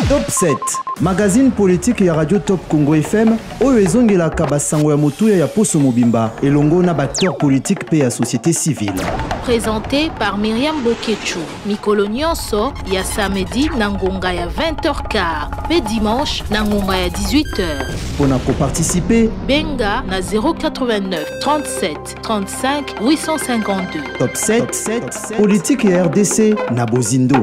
Top 7, magazine politique ya Radio Top Congo FM, oyo ezongelaka basango ya motuya ya Poso Mobimba, elongo na acteur politique pe ya société civile. Présenté par Myriam Bokechu. Mikolo nyonso ya samedi na ngonga ya 20h15, pe dimanche na ngonga ya 18h. Pona ko participer, benga na 089 37 35 852. Top 7, politique ya RDC na Bozindo.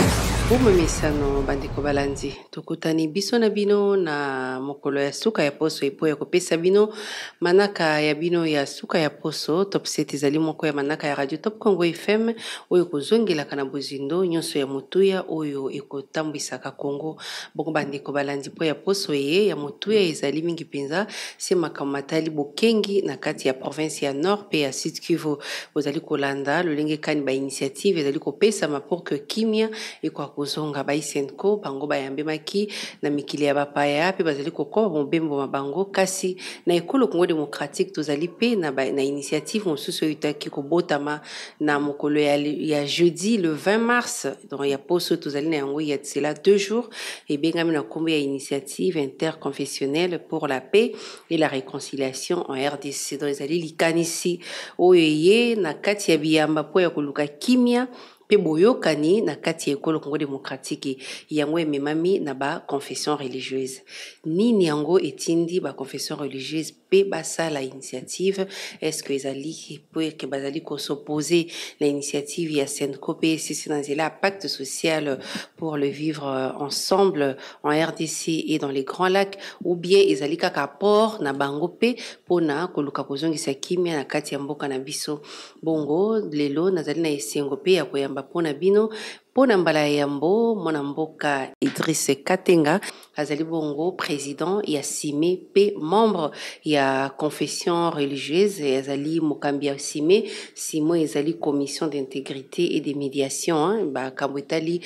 Mesano bandeko balandi tokutani biso na bino na mokolo ya suka ya poso epo ya kopesa bino manaka ya bino ya suka ya poso. Top 7 ezali moko ya manaka ya Radio Top Congo FM oyo kozongelaka na Bozindo nyonso ya motuya oyo ekotambwisaka Congo. Bongo bandeko balandi po ya poso ye ya motuya ezali mingi penza se makamatali bokengi na kati ya province ya Nord pe ya Sud Kivu. Bozali kolanda lolenge kani ba initiative ezali kopesa ma pour que kimia ekwa kozonga baisenko bango bayambe maki na mikili ya bapaya pe bazali kokoba mobembo mabango kasi na ekolo Congo démocratique tozali pe na initiative mosusu yutaki kobotama na mokolo ya jeudi le 20 mars donc ya poso tozali na yango ya tsela 2 jours et bengami na kombo ya initiative interconfessionnelle pour la paix et la réconciliation en RDC. Donc ezali likanisi oyo ye na kati ya biyamba po ya koluka kimia pe boyokani na kati ya ekolo Congo démocratique yango ememami na ba confession religieuse. Nini yango etindi ba confession religieuse pe basala initiative? Est-ce que ezali que bazali ko s'opposer la initiative ya Senko pe c'est dans pacte social pour le vivre ensemble en RDC et dans les Grands Lacs, ou bien ezali kaka port na bango pe pona koluka kozongisa kimia na kati ya mboka na biso? Bongo lelo nazali na esengo pe ya koyamba pona bino pona mbala yambo mwana mboka Idriss Katenga azali bongo président ya Sime pe membre ya confession religieuse azali mokambi ya Sime Simo ezali commission d'intégrité et de médiation ba kambwetali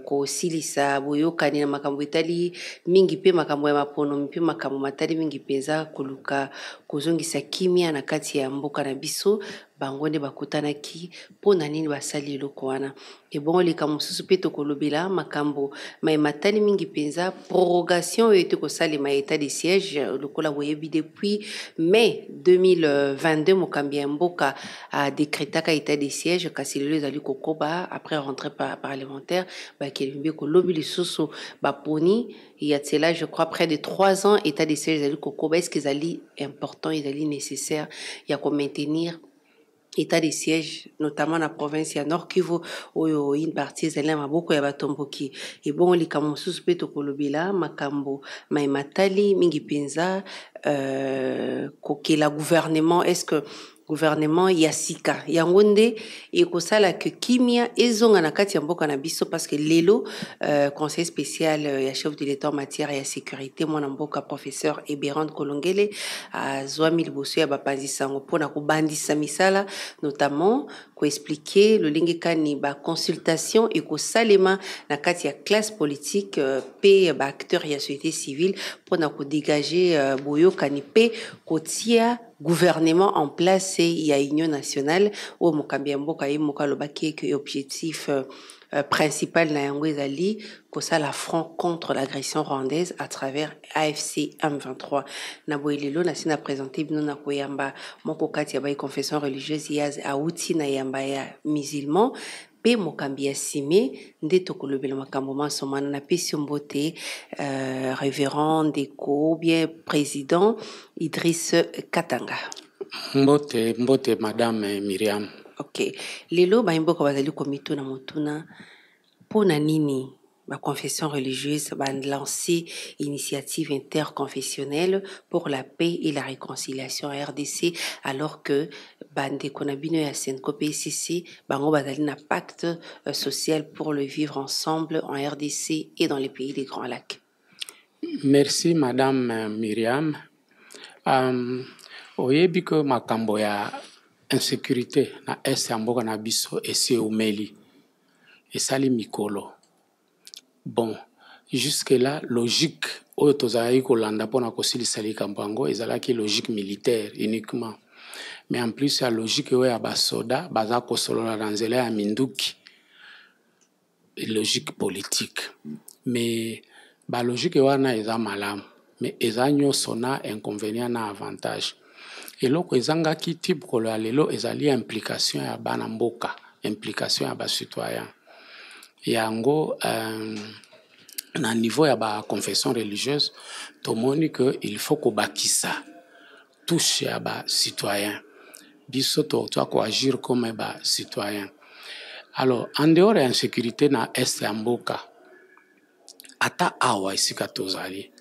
ko silisa boyokani na makambo etali mingi pe makambo ya mapono mpe makambo matali mingi peza koluka kozongisa kimia na kati ya mboka na biso bango nde bakutanaki pona nini basali eloko wana. Et bon leka mosusu pe tokolobela makambo matali mingi penza prorogation ete kosali ma état de siège lokola boyebi depuis mai 2022 mokambi ya mboka a décrétaka état de siège kasi lelo ezali kokoba après rentrée parlementaire bakelimbi kolobi lisusu baponi y a cela je crois près de 3 ans état de siège ezali kokoba. Est-ce que ezali important, ezali nécessaire ya ko maintenir état de siège notamment na province ya Nord Kivu oyo une partie ezali maboko ya batomboki? Et bon lika mosusu pe tokolobela makambo matali mingi penza kokela gouvernement. Est-ce que gouvernement ya sika yango nde ekosala que kimia ezonga na kati ya mboka na biso? Parce que lelo conseil spécial ya chef de l'état en matière ya sécurité mwana mboka professeur Eberand Kolongele azwami liboso ya bapanzi sango pona kobandisa misala notamment ko expliquer le lenge kani ba consultation ekosalema na kati ya classe politique pe ba acteur ya société civile pona ko dégager boyokani pe kotia gouvernement en place il y a union nationale au mokambi mboka ye moka lobaki que objectif principal na yango ezali kosala front contre l'agression rwandaise à travers AFC M23 na boelelo na sina présenter bino na koyamba moko kati ya ba confession religieuse ya auti na yamba ya musulman pe mokambi ya Sime nde tokolobela makambo masomana na pesi mbote révérend Deko bien président Idriss Katanga. Mbote madame Myriam. OK. Lelo ba imboka bazali komito na motuna pona nini ma confession religieuse va lancer initiative interconfessionnelle pour la paix et la réconciliation à RDC alors que bande konabino ya Senko PCC bango bazali na pacte social pour le vivre ensemble en RDC et dans les pays des Grands Lacs. Merci madame Myriam. Oyebi ko makambo ya insécurité na est ya mboka na biso esi umeli esali mikolo. Bon, jusque-là, logique, oyo tozali kolanda pona kosilisa likambo yango ezalaki logique militaire uniquement. Mais en plus, la logique oyo ya basoda baza kosolola na nzela ya minduki, logique politique. Mais ba logique wana eza malamu mais eza nyonso na inconvénient na avantage eloko ezangaki type kolo lelo ezali implication ya bana mboka implication ya ba citoyen yango na niveau ya ba confession religieuse tomoni que il faut ko bakisa touche ya ba citoyen biso to ko agir comme ba citoyen. Alors en dehors ya insécurité na est ya mboka ata awa esika tozali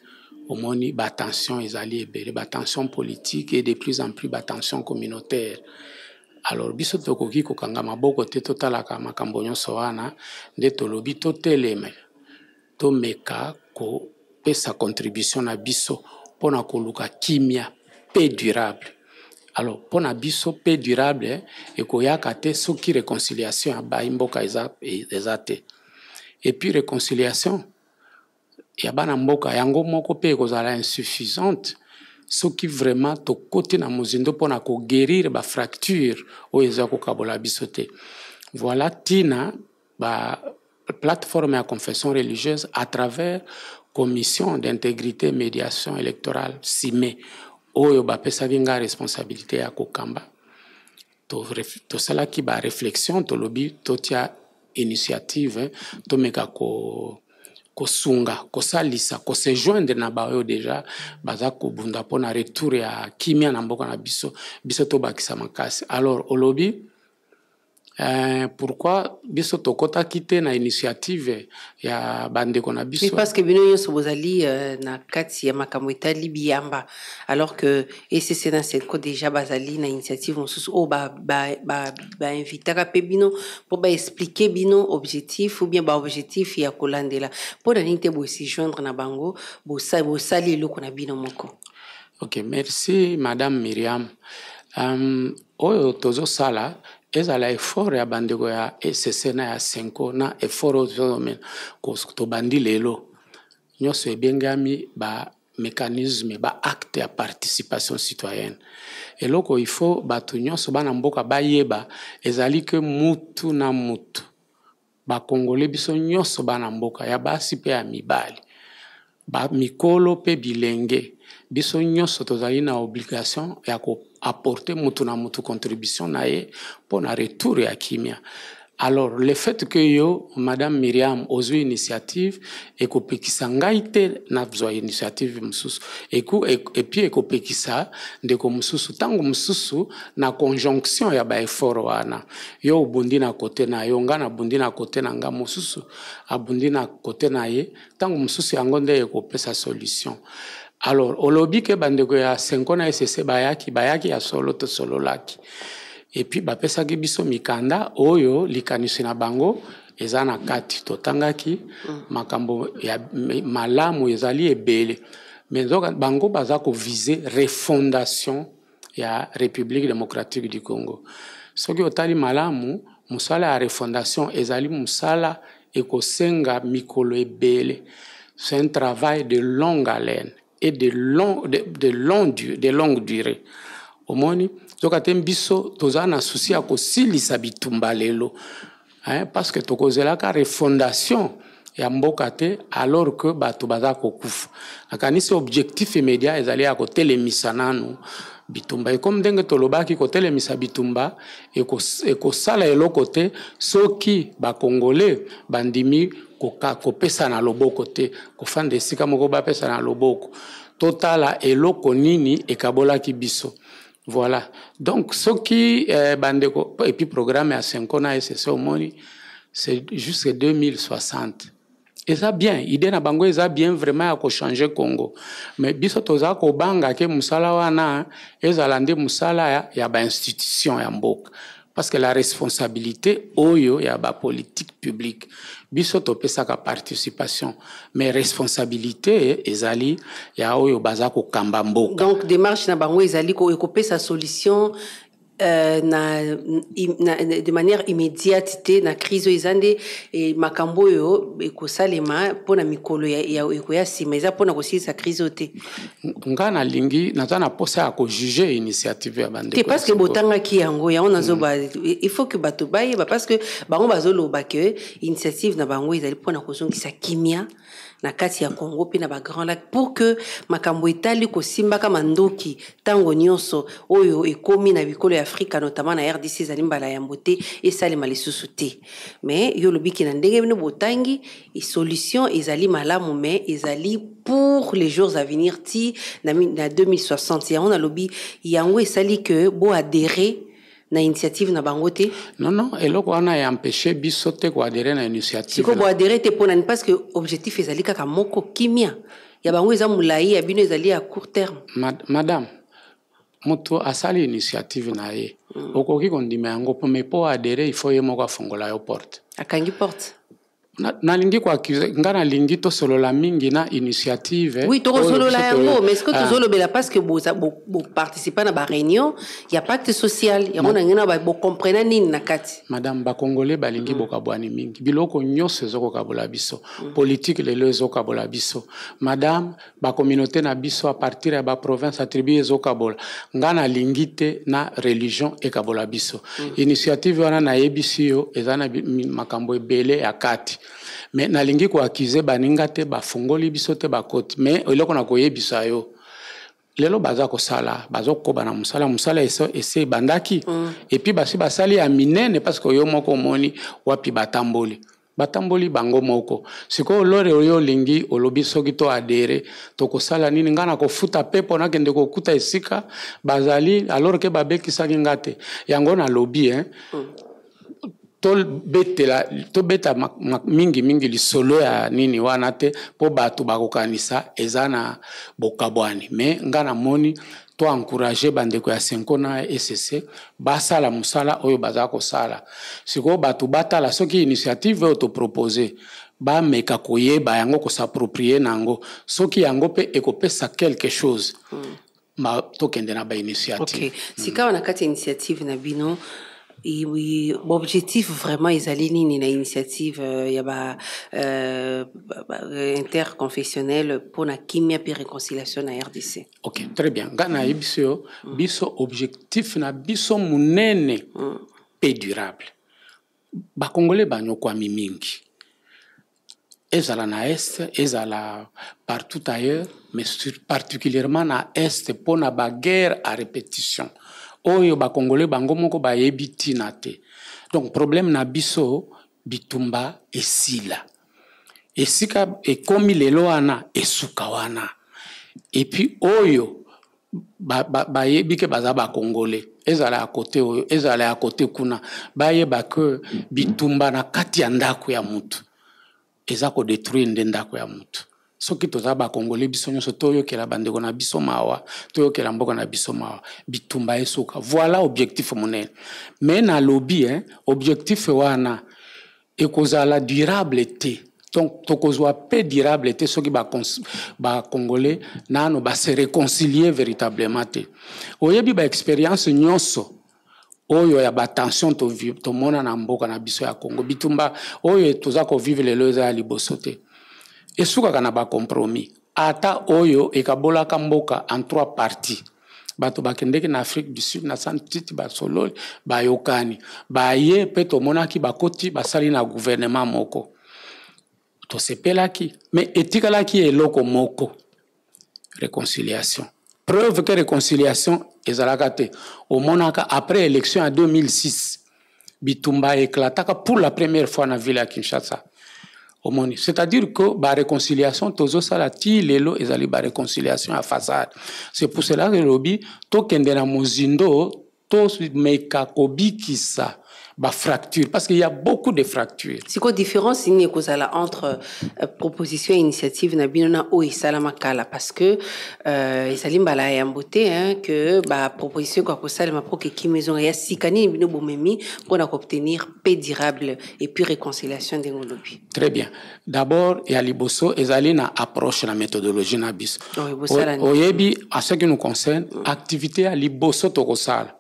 omoni ba tension ezali ebele ba tension politique et de plus en plus ba tension communautaire. Alors biso tokoki kokanga maboko te totalaka makambo nyonso wana nde tolobi toteleme tomeka ko pesa contribution na biso pona koluka kimia paix durable. Alors pona biso paix durable ekoyaka te soki réconciliation ya ba mboka ezate. Et puis réconciliation ya bana mboka yango moko pe ekozala insuffisante soki vraiment to côté na mozindo pona ko guérir ba fracture o eza ko kabola biso te. Voilà tina ba plateforme ya confession religieuse à travers commission d'intégrité médiation électorale CIME oyo ba pesa vinga responsabilité ya kokamba to sala ki ba réflexion to lobi to tia initiative to meka ko kosunga kosalisa ko se joindre na ba oyo déjà baza ko bunda pona retour ya kimia na mboka na biso to bakisa makasi. Alors olobi pourquoi biso tokota kite na initiative ya bandeko na biso? Mais parce que bino nyonso bozali na kati ya makambo etali biyamba alors que ECC na senko déjà bazali na initiative mosusu o ba invitaka pe bino pour ba expliquer bino objectif ou bien ba objectif ya kolandela pour na ninte bo si joindre na bango bo sali eloko na bino moko. OK, merci madame Myriam. Oyo tozo sala ezala effort ya bandeko ya ECC na ya senko na effort ozomen ko to bandi lelo nyonso ebengami ba mécanisme ba acte ya participation citoyenne eloko il faut batu nyonso bana mboka bayeba ezali que mutu na mutu ba congolais biso nyonso bana mboka ya basi pe ya mibali ba mikolo pe bilenge biso nyonso tozali na obligation ya ko apporter mutu na mutu contribution na ye pour na retour ya kimia. Alors le fait que yo madame Myriam ozo initiative ekopekisa ngai te na zwa initiative mususu et puis ekopekisa ndeko mususu tango mususu na conjonction ya ba effort wana yo bundi na côté na yo nga na bundi na côté na nga mususu abundi na côté na ye tango mususu yango nde ekopesa solution. Alors olobi ke bandeko ya senko na ECC bayaki ya solo to solo laki et puis bapesa ki biso mikanda oyo likanisi na bango eza na kati totangaki makambo ya malamu ezali ebele mais bango baza ko viser refondation ya République démocratique du Congo. Soki otali malamu musala ya refondation ezali musala ekosenga mikolo ebele. C'est un travail de longue haleine et de longue durée. Omoni zokatem biso tozana souci ya kosilisa bitumba lelo parce que tokozela ka refondation ya mboka te alors que bato baza kokufa akanisi objectif immédiat ezali ya kotelemisa nanu bitumba comme ndenge tolobaki kotelemisa bitumba ekosala eloko te soki ba congolais bandimi kopesa na loboko te kofanda esika moko bapesa na loboko totala eloko nini ekabolaki biso. Voilà. Donc ce qui bandeko et puis programme à 5 ans et c'est omoni c'est jusqu'à 2060. Et ça bien, idée na bango eza bien vraiment à changer Congo. Mais biso toza ko banga ke musala wana ezala nde musala ya ba institution ya mboka. Parce que la responsabilité oyo ya ba politique publique biso to pesa ka participation mais responsabilité ezali ya oyo baza ko kamba mboka. Donc démarche na bango ezali ko pesa solution de manière immédiate na crise izande et makambo yo ekosalema pona mikolo ya sima eza pona kosilisa crise ote ngana lingi natana posa ya ko juger initiative ya bande parce que botanga ki yango ya on azoba il faut que bato baye parce que bango bazoloba que initiative na bango ezali pona kozongisa kimia na kati ya Congo pe na ba Grand Lac pour que makambo etali ko simbaka mandoki tango nyonso oyo ekomi na bikolo ya Afrika notamment na RDC zali mbala ya mbote et salima lisusu te mais yo lobiki na ndenge bino botangi et solution ezali malamu mais ezali pour les jours à venir ti na 2060 ya on a lobby yango esali que bo adhérer na initiative na bangote non eloko wana ya empêcher biso te ko adhérer na initiative siko bo adhérer te pona parce que objectif ezali kaka moko kimia ya bango eza mulai ya bino ezali à court terme madame moto asali initiative na ye okoki kondima yango mais po adhérer il faut ye moko afongola yo porte akangi porte na lingi kwa ngana lingi to solo la mingi na initiative oui to solo la yango mais est-ce que to solo bela parce que bo participer na ba réunion il y a pacte social ya mona ngena ba comprendre nini na kati madame ba congolais ba lingi bokabwani mingi biloko nyonso ezoko kabola biso politique lelo ezoko kabola biso madame ba communauté na biso à partir ya ba province attribué ezoko kabola ngana lingi te na religion e kabola biso initiative wana na yebisi yo ezana makambo ebele ya kati mais nalingi ko accuser baninga te bafungoli biso te bakoti mais eloko na koyebisa yo lelo baza ko sala bazo koba na musala ese bandaki et puis basi basali ya minene parce que yo moko moni wapi batamboli bango moko siko lore yo lingi olobi soki to adere to kosala nini ngana ko futa pepo na kende ko kuta esika bazali alors que babekisa ngate yango na lobby to beta mingi lisolo ya nini wana te po batu bakokanisa ezana bokabwani mais ngana moni to encourager bandeko ya senko na SSC basala musala oyo bazako sala siko batu batala soki initiative auto proposer ba meka koyeba yango ko s'approprier nango soki yango pe ekopesa quelque chose ma to kende na ba initiative okay sika wana kati initiative na bino oui, l'objectif vraiment ils alignent une initiative il y a interconfessionnelle pour la kimia et réconciliation na RDC. OK, très bien. Gana biso objectif na biso munene paix durable. Ba congolais banyo kwa mingi. Ezala na est, ezala partout ailleurs, mais particulièrement na est pour na ba guerre à répétition. Oyo ba congolais bango moko ba yebiti na te. Donc problème na biso bitumba esila. Esika ekomi lelo wana esuka wana. Et puis oyo ba yebike baza ba congolais. Ezala à côté oyo, ezala à côté kuna. Ba yeba que bitumba na kati ya ndako ya mutu. Eza ko détruire ndako ya mutu. Soki toza ba congolais biso nyonso toyo kela bandeko na biso mawa toyo kela mboko na biso mawa bitumba esuka voilà objectif monene mais na lobby objectif wana ekozala durable te donc tokozwa paix durable te soki ba congolais nano ba se réconcilier véritablement te oyebi ba expérience nyonso oyo ya ba tension to mona na mboka na biso ya Congo bitumba oyo toza ko vivre lelo za liboso te esuka kana ba compromis ata oyo ekabola kamboka en 3 parties bato bakendeki na Afrique du Sud na santiti ba solo ba yokani ba ye peto monaki bakoti basali na gouvernement moko to sepelaki mais etikalaki eloko moko réconciliation preuve que réconciliation ezalaka te au monaka après élection en 2006 bitumba éclataka pour la première fois na ville à Kinshasa. C'est-à-dire que la réconciliation, tozo salati lelo ezali ba réconciliation à façade. C'est pour cela que lobby to kende na mozindo to meka kobikisa ba fracture parce qu'il y a beaucoup de fractures. C'est quoi la différence entre proposition et initiative na binona o isalama kala parce que isalim bala ya mbote que ba proposition kwa kosalama pour que kimezo ya sikani bino bomemi pour obtenir paix durable et puis réconciliation de ngolobi. Très bien. D'abord il y a liboso ezali na approche la méthodologie na bis. Oyebi à ce qui nous concerne activité à liboso to kosala.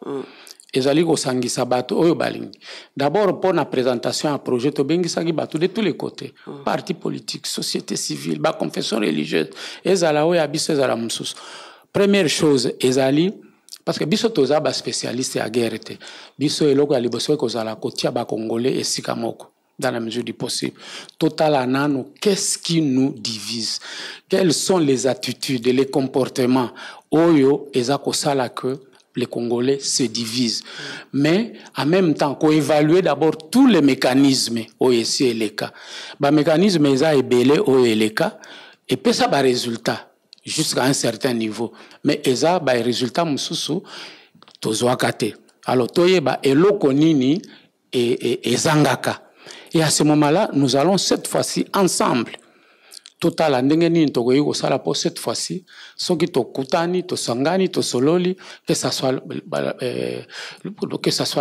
ezali kosangisa bato oyo balingi. D'abord pour la présentation à projet to bengisaki bato de tous les côtés, partis politiques, société civile, ba confession religieuse, ezala oyo abiso ezala mususu. Première chose ezali parce que biso toza ba spécialiste à guerre te. Biso eloko ya liboso kozala kotia ba congolais esika moko dans la mesure du possible. Total anano, qu'est-ce qui nous divise? Quelles sont les attitudes, les comportements oyo ezako sala que les Congolais se divisent. Mais en même temps, qu'on évalue d'abord tous les mécanismes OEC et les cas. Les mécanismes sont belé OELK et puis ça va résultat jusqu'à un certain niveau. Mais ça va résultat mususu tozoakate. Alors toye ba eloko nini et zangaka. Et à ce moment-là, nous allons cette fois-ci ensemble. Total andengeni togoyi ko sala pour cette fois-ci soki to kutani to sangani to sololi que ça soit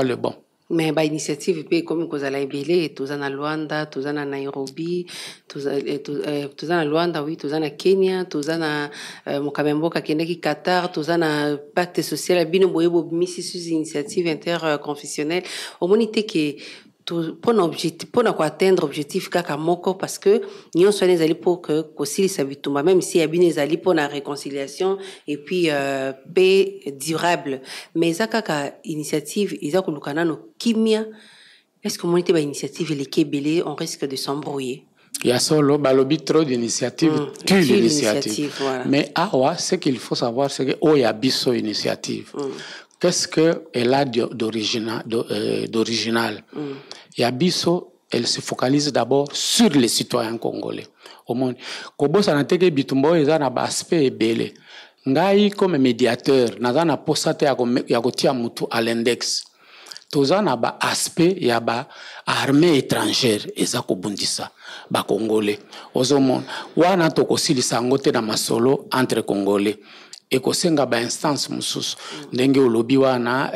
le bon. Mais ba initiative pe comme kozala ebele tozana Luanda, tozana Nairobi, tozana Luanda oui, tozana Kenya, tozana Mokamemboka kendeki Qatar, tozana pacte social bino boyebo misi sur initiative interconfessionnelle au monité que pour atteindre objectif kaka moko parce que nous sommes allés pour que kosili sabitumba même si abine ezali pour la réconciliation et puis paix durable mais ça kaka initiative isa kolukana no kimia est-ce que monité ba initiative les kebele on risque de s'embrouiller. Il y a solo balobi trop d'initiatives, tue l'initiative. Voilà. Mais awa ce qu'il faut savoir c'est que oya biso initiative. Qu'est-ce qu'elle a d'original? Yabiso, elle se focalise d'abord sur les citoyens congolais. Au monde, Kobo sanateke bitumbo ezana ba aspect ebele. Ngai comme médiateur, nazana posate ya kotia mutu à l'index. Tozana ba aspect ya ba armée étrangère eza kobundisa ba congolais. Ozomon, wana tokosilisa ngote na masolo entre congolais. Et kosenga ba instance mususu ndenge olobi wana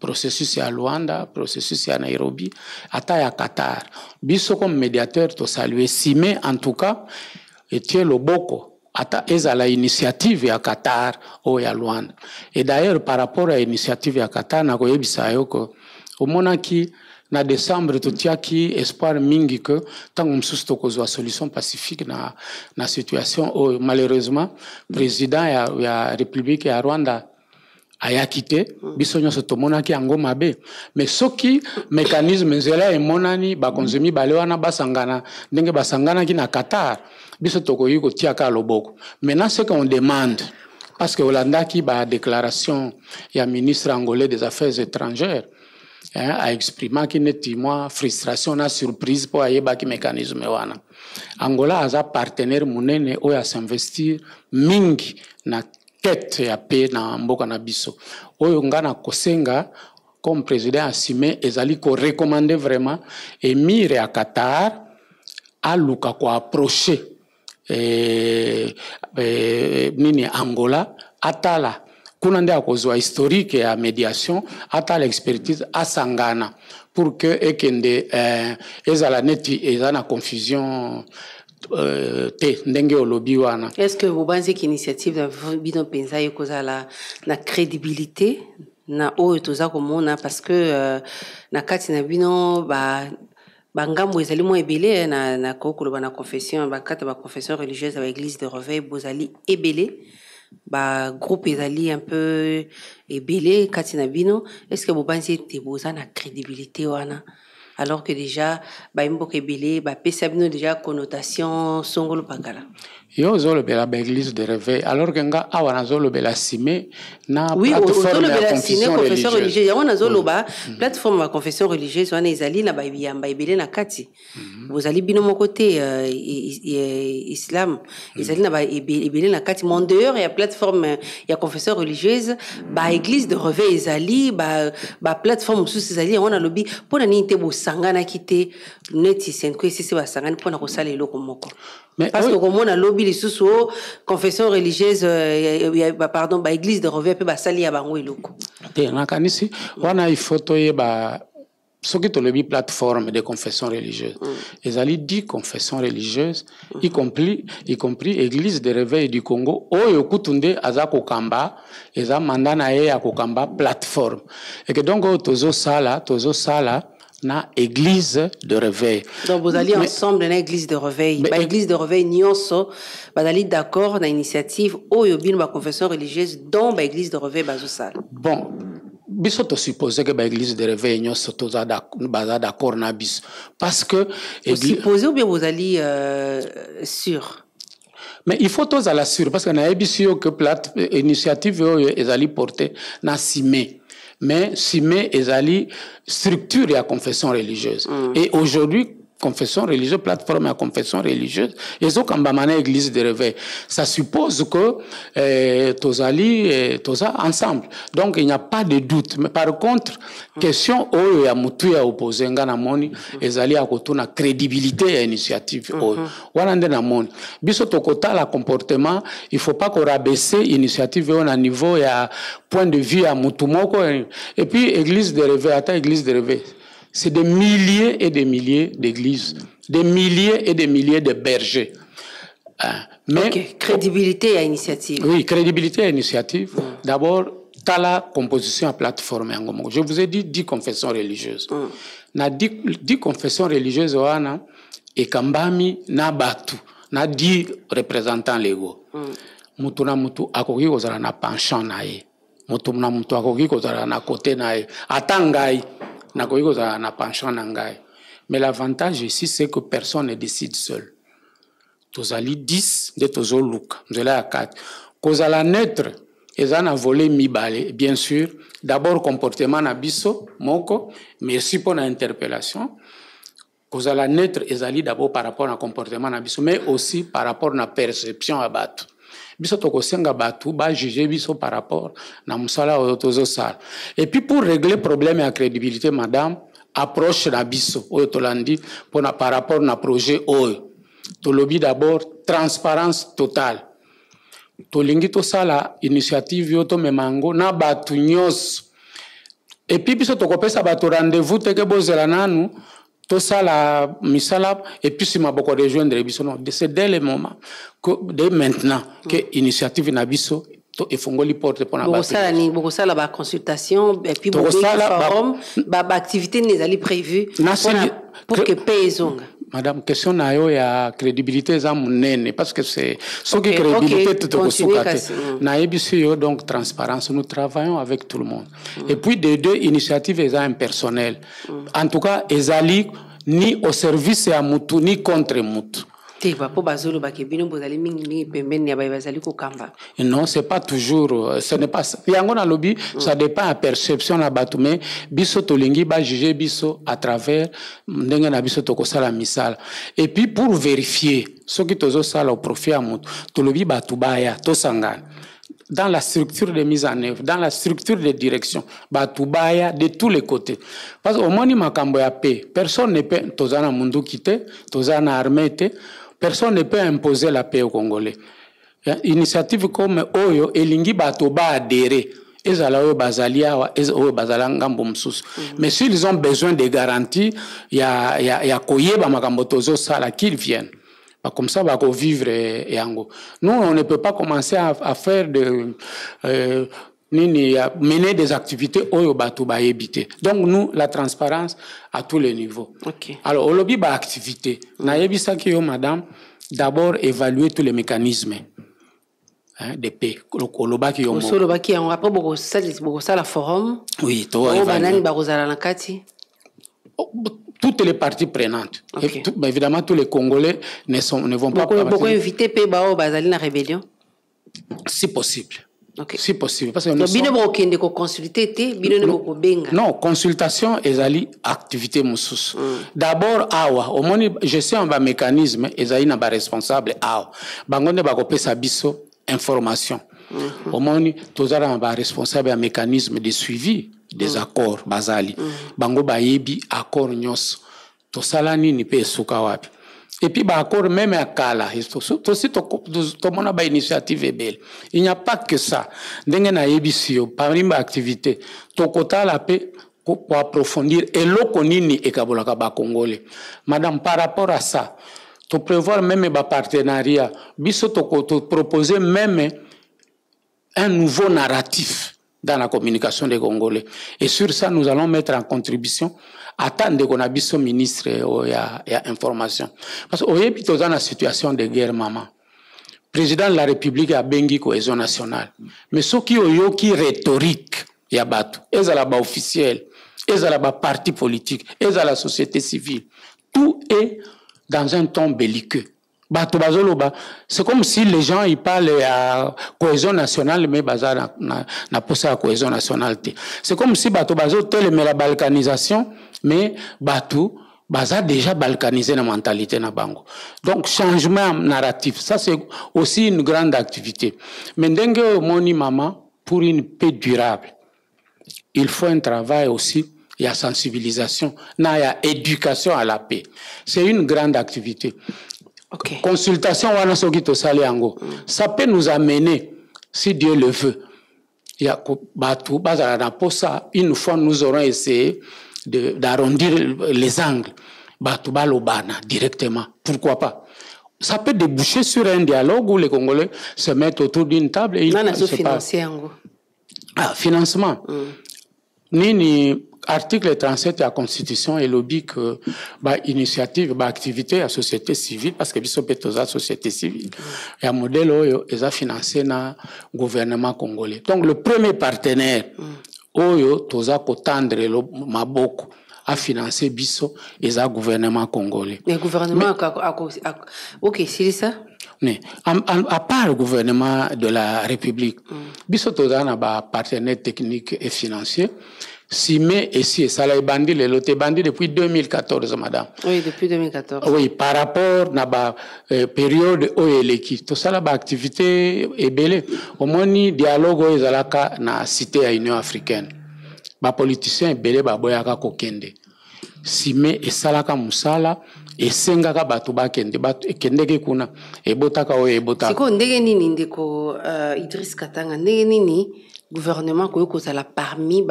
processus ya Luanda, processus ya Nairobi, ata ya Qatar. Biso comme médiateur to saluer Simé en tout cas etie loboko ata ezala initiative ya Qatar o ya Luanda. Et d'ailleurs par rapport à initiative ya Qatar na koyebisa yoko omonaki na décembre totiaki espoir mingi que tant mususu tokozwa solution pacifique na situation où malheureusement président ya République ya Rwanda aya quitté biso nyonso tomonaki yango mabe mais soki mécanisme nzela emonani ba konzemi balewana basangana ndenge basangana ki na Qatar biso tokoyi ko tiaka loboko. Maintenant ce qu'on demande parce que Hollanda qui ba déclaration ya ministre angolais des affaires étrangères a exprimé qu'il n'était moi frustration na surprise pour ayeba ki mécanisme wana. Angola a partenaire munene oya s'investir mingi na quête ya paix na mboka na biso. Oyo ngana kosenga comme président Assime ezali ko recommander vraiment émir à Qatar à luka ko approcher nini Angola atala kunande akozwa historique ya médiation ata l'expertise asangana pour que ekende ezala neti ezana confusion te ndenge olobi wana. Est-ce que vous pensez qu'initiative na bino penza ekozala na crédibilité na oyo toza komona parce que na kati na bino bangambo ezali mo ebele na kokoloba na confession bakata ba confession religieuse ba église de réveil bozali ebele ba groupe ezali un peu ebele kati na bino. Est-ce que vous pensez que boza na crédibilité wana alors que déjà ba imboka ebele ba pesa bino déjà connotation songolo pakala yo zolo bela ba église de réveil alors que nga awana zolo bela Simé na oui, plateforme ya confession religieuse yawana zolo ba plateforme ya confession religieuse wana ezali na ba yamba ebele na kati bozali bino mo côté islam ezali na ba ebele na kati mon dehors ya plateforme ya confession religieuse ba église de réveil ezali ba plateforme sous ezali wana lobi pona ni te bosangana kite neti senko sisi basangana pona ko sala eloko moko. Mais parce que comme on a lobby les sous confession religieuse pardon ba église de réveil pe ba sali ya bango eloko te na kanisi wana ifoto ye ba ce qui est le plateforme de confession religieuse. Ils allaient 10 confessions religieuses, y compris Église de Réveil du Congo, où Yokutunde Aza Kokamba, ils ont mandana à Kokamba plateforme. Et que donc, tozo sala, na Église de Réveil. Donc, vous allez ensemble dans l'Église de Réveil. L'Église de Réveil, nyonso, vous allez d'accord dans l'initiative, où Yobin, ma confession religieuse, dans l'Église de Réveil, bazosal. Bon. Biso to supposé que l'église de réveil nyonso toza d'accord na biso parce que vous supposez ou bien vous allez sûr, mais il faut toza la sûr parce que na ebisio que plate initiative ils allaient porter na simé mais simé ils allaient structure et confession religieuse et aujourd'hui confession religieuse, plateforme à confession religieuse, et ont quand église de réveil. Ça suppose que tous ensemble. Donc il n'y a pas de doute. Mais par contre, question où il y a mutu ya opposé ngana moni, ils allaient à côté na crédibilité et initiative. Walande na moni. Biso tokota la comportement, il faut pas qu'on rabaisse initiative au niveau ya point de vue à mutu moko. Et puis église de réveil, attends église de réveil. C'est des milliers et des milliers d'églises, des milliers et des milliers de bergers. Mais, crédibilité et initiative. Oui, crédibilité et initiative. D'abord, tu as la composition à plateforme. Je vous ai dit 10 confessions religieuses. Na 10 confessions religieuses, et Kambami, na Batu, na 10 représentants légaux. Mutu na mutu, akoki kozala na penchant na ye. Mutu na mutu, akoki kozala na côté na ye. Atangai. Mais l'avantage ici, c'est que personne ne décide seul. Tous allez 10 de tous au look. Vous allez à 4. Cause à la neutre, ils en ont volé mi balé, bien sûr. D'abord, comportement nabiso, moko. Merci pour l'interpellation. Cause à la neutre, ils allaient d'abord par rapport au comportement nabiso, mais aussi par rapport à la perception à battre. Biso tokosenga batu ba juger biso par rapport na musala otozo sala. Et puis pour régler le problème et la crédibilité madame approche na biso otolandi par rapport na projet oyo. To lobby d'abord transparence totale. To lingi to sala initiative yo to memango na batu nyos. Et puis biso tokopesa batu rendez-vous teke bozela nanu tout ça la misala et puis si ma beaucoup rejoindre biso non c'est dès le moment que dès maintenant que initiative nabiso to efongoli porte pour na beaucoup ça la consultation et puis beaucoup forum activité les ali prévues pour que payezonga. Madame, question na yo ya crédibilité za munene parce que c'est ce qui crédibilité tout au soukate. Na ebisi yo donc transparence, nous travaillons avec tout le monde. Et puis des deux initiatives eza impersonnelles. En tout cas, ezali ni au service à mutu ni contre mutu. Non, c'est pas toujours, ce n'est pas ça. Lobby, ça dépend de la perception la batu, mais biso tolingi ba juger biso à travers ndenge na biso tokosala misala. Et puis pour vérifier ce qui tozo sala au profit à mutu, tolobi batu baya to sangana. Dans la structure de mise en œuvre, dans la structure de direction, batubaya de tous les côtés. Parce qu'au moins, makambo ya paix, personne ne peut, tozana mundu kite, tozana armée, personne ne peut imposer la paix aux Congolais. Initiative comme Oyo, elingi batuba adhérer. Ezala oyo bazalia wa oyo bazalanga mbomsusu. Mais s'ils ont besoin de garanties, ya koyeba makambo tozo sala qu'ils viennent. Comme ça, on va vivre yango. Nous, on ne peut pas commencer à faire mener des activités oyo batu ba ebité. Donc nous, la transparence à tous les niveaux. Okay. Alors, au lobby ba activité, na yebisa ki yo madame, d'abord évaluer tous les mécanismes de paix. Au lobby ki yo mo. Au lobby ki yo après beaucoup ça la forum. Oui, to évaluer. Banani ba rozala na kati. Toutes les parties prenantes. Okay. Et évidemment, tous les Congolais ne vont pas... Pourquoi inviter Peba au Bazali na rébellion? Si possible. Okay. Si possible. Parce que non, consultation et activité moussous. D'abord, au moins, je sais un mécanisme, et n'a pas responsable. Bangonde ba kopé sa biso information. Au moins, tous un responsable un mécanisme de suivi des accords basali. Bango ba yebi accord nyos. To salani ni pe suka wapi. Et puis, accord même à Kala, tout monde a initiative belle. Il n'y a pas que ça. Dengue na ebisio, parmi ma activité, to kota la paix, pour approfondir et l'okonini et kabolaka ba congolais. Madame, par rapport à ça, tu prévoir même un partenariat, biso to proposer même un nouveau narratif dans la communication des Congolais. Et sur ça, nous allons mettre en contribution attendre qu'on a biso ministre y a information. Parce que est plutôt dans la situation de guerre, maman. Président de la République a bengi cohésion nationale. Mais ce qui est rhétorique, il y a battu. Ils ont la officiel, ils ont la parti politique, ils ont la société civile. Tout est dans un ton belliqueux. C'est comme si les gens ils parlent à cohésion nationale, mais bazar n'a pas ça à cohésion nationale. C'est comme si Bato tel mais la balkanisation, mais Bato bazar déjà balkanisé la mentalité na bango. Donc changement narratif, ça c'est aussi une grande activité. Mais dengue moni maman pour une paix durable, il faut un travail aussi. Il y a sensibilisation, il y a éducation à la paix. C'est une grande activité. Okay. Consultation, ça peut nous amener, si Dieu le veut. Il y a une fois nous aurons essayé d'arrondir les angles. Directement. Pourquoi pas? Ça peut déboucher sur un dialogue où les Congolais se mettent autour d'une table et financement. Nini article 37 de la Constitution et lobby que initiative, activité à société civile parce que biso petoza société civile. Et un modèle oyo est financé na gouvernement congolais. Donc le premier partenaire oyo toza kotandre lo maboko a financé biso et un gouvernement congolais. Le gouvernement OK, c'est ça. Mais à part le gouvernement de la République, biso toza na ba partenaire technique et financier. Simé et si ça l'a bandit les lotés bandit depuis 2014 madame. Oui, depuis 2014. Oui, par rapport à la période où il est tout ça la activité est belle. Au moins ni dialogue où ils alaka na cité à Union africaine. Ba politicien est belle ba boyaka kokende. Simé et salaka musala et sengaka batu ba kende ke kuna e botaka o e botaka. Siko ndenge nini ndeko Idriss Katanga ndenge nini gouvernement ko ça la parmi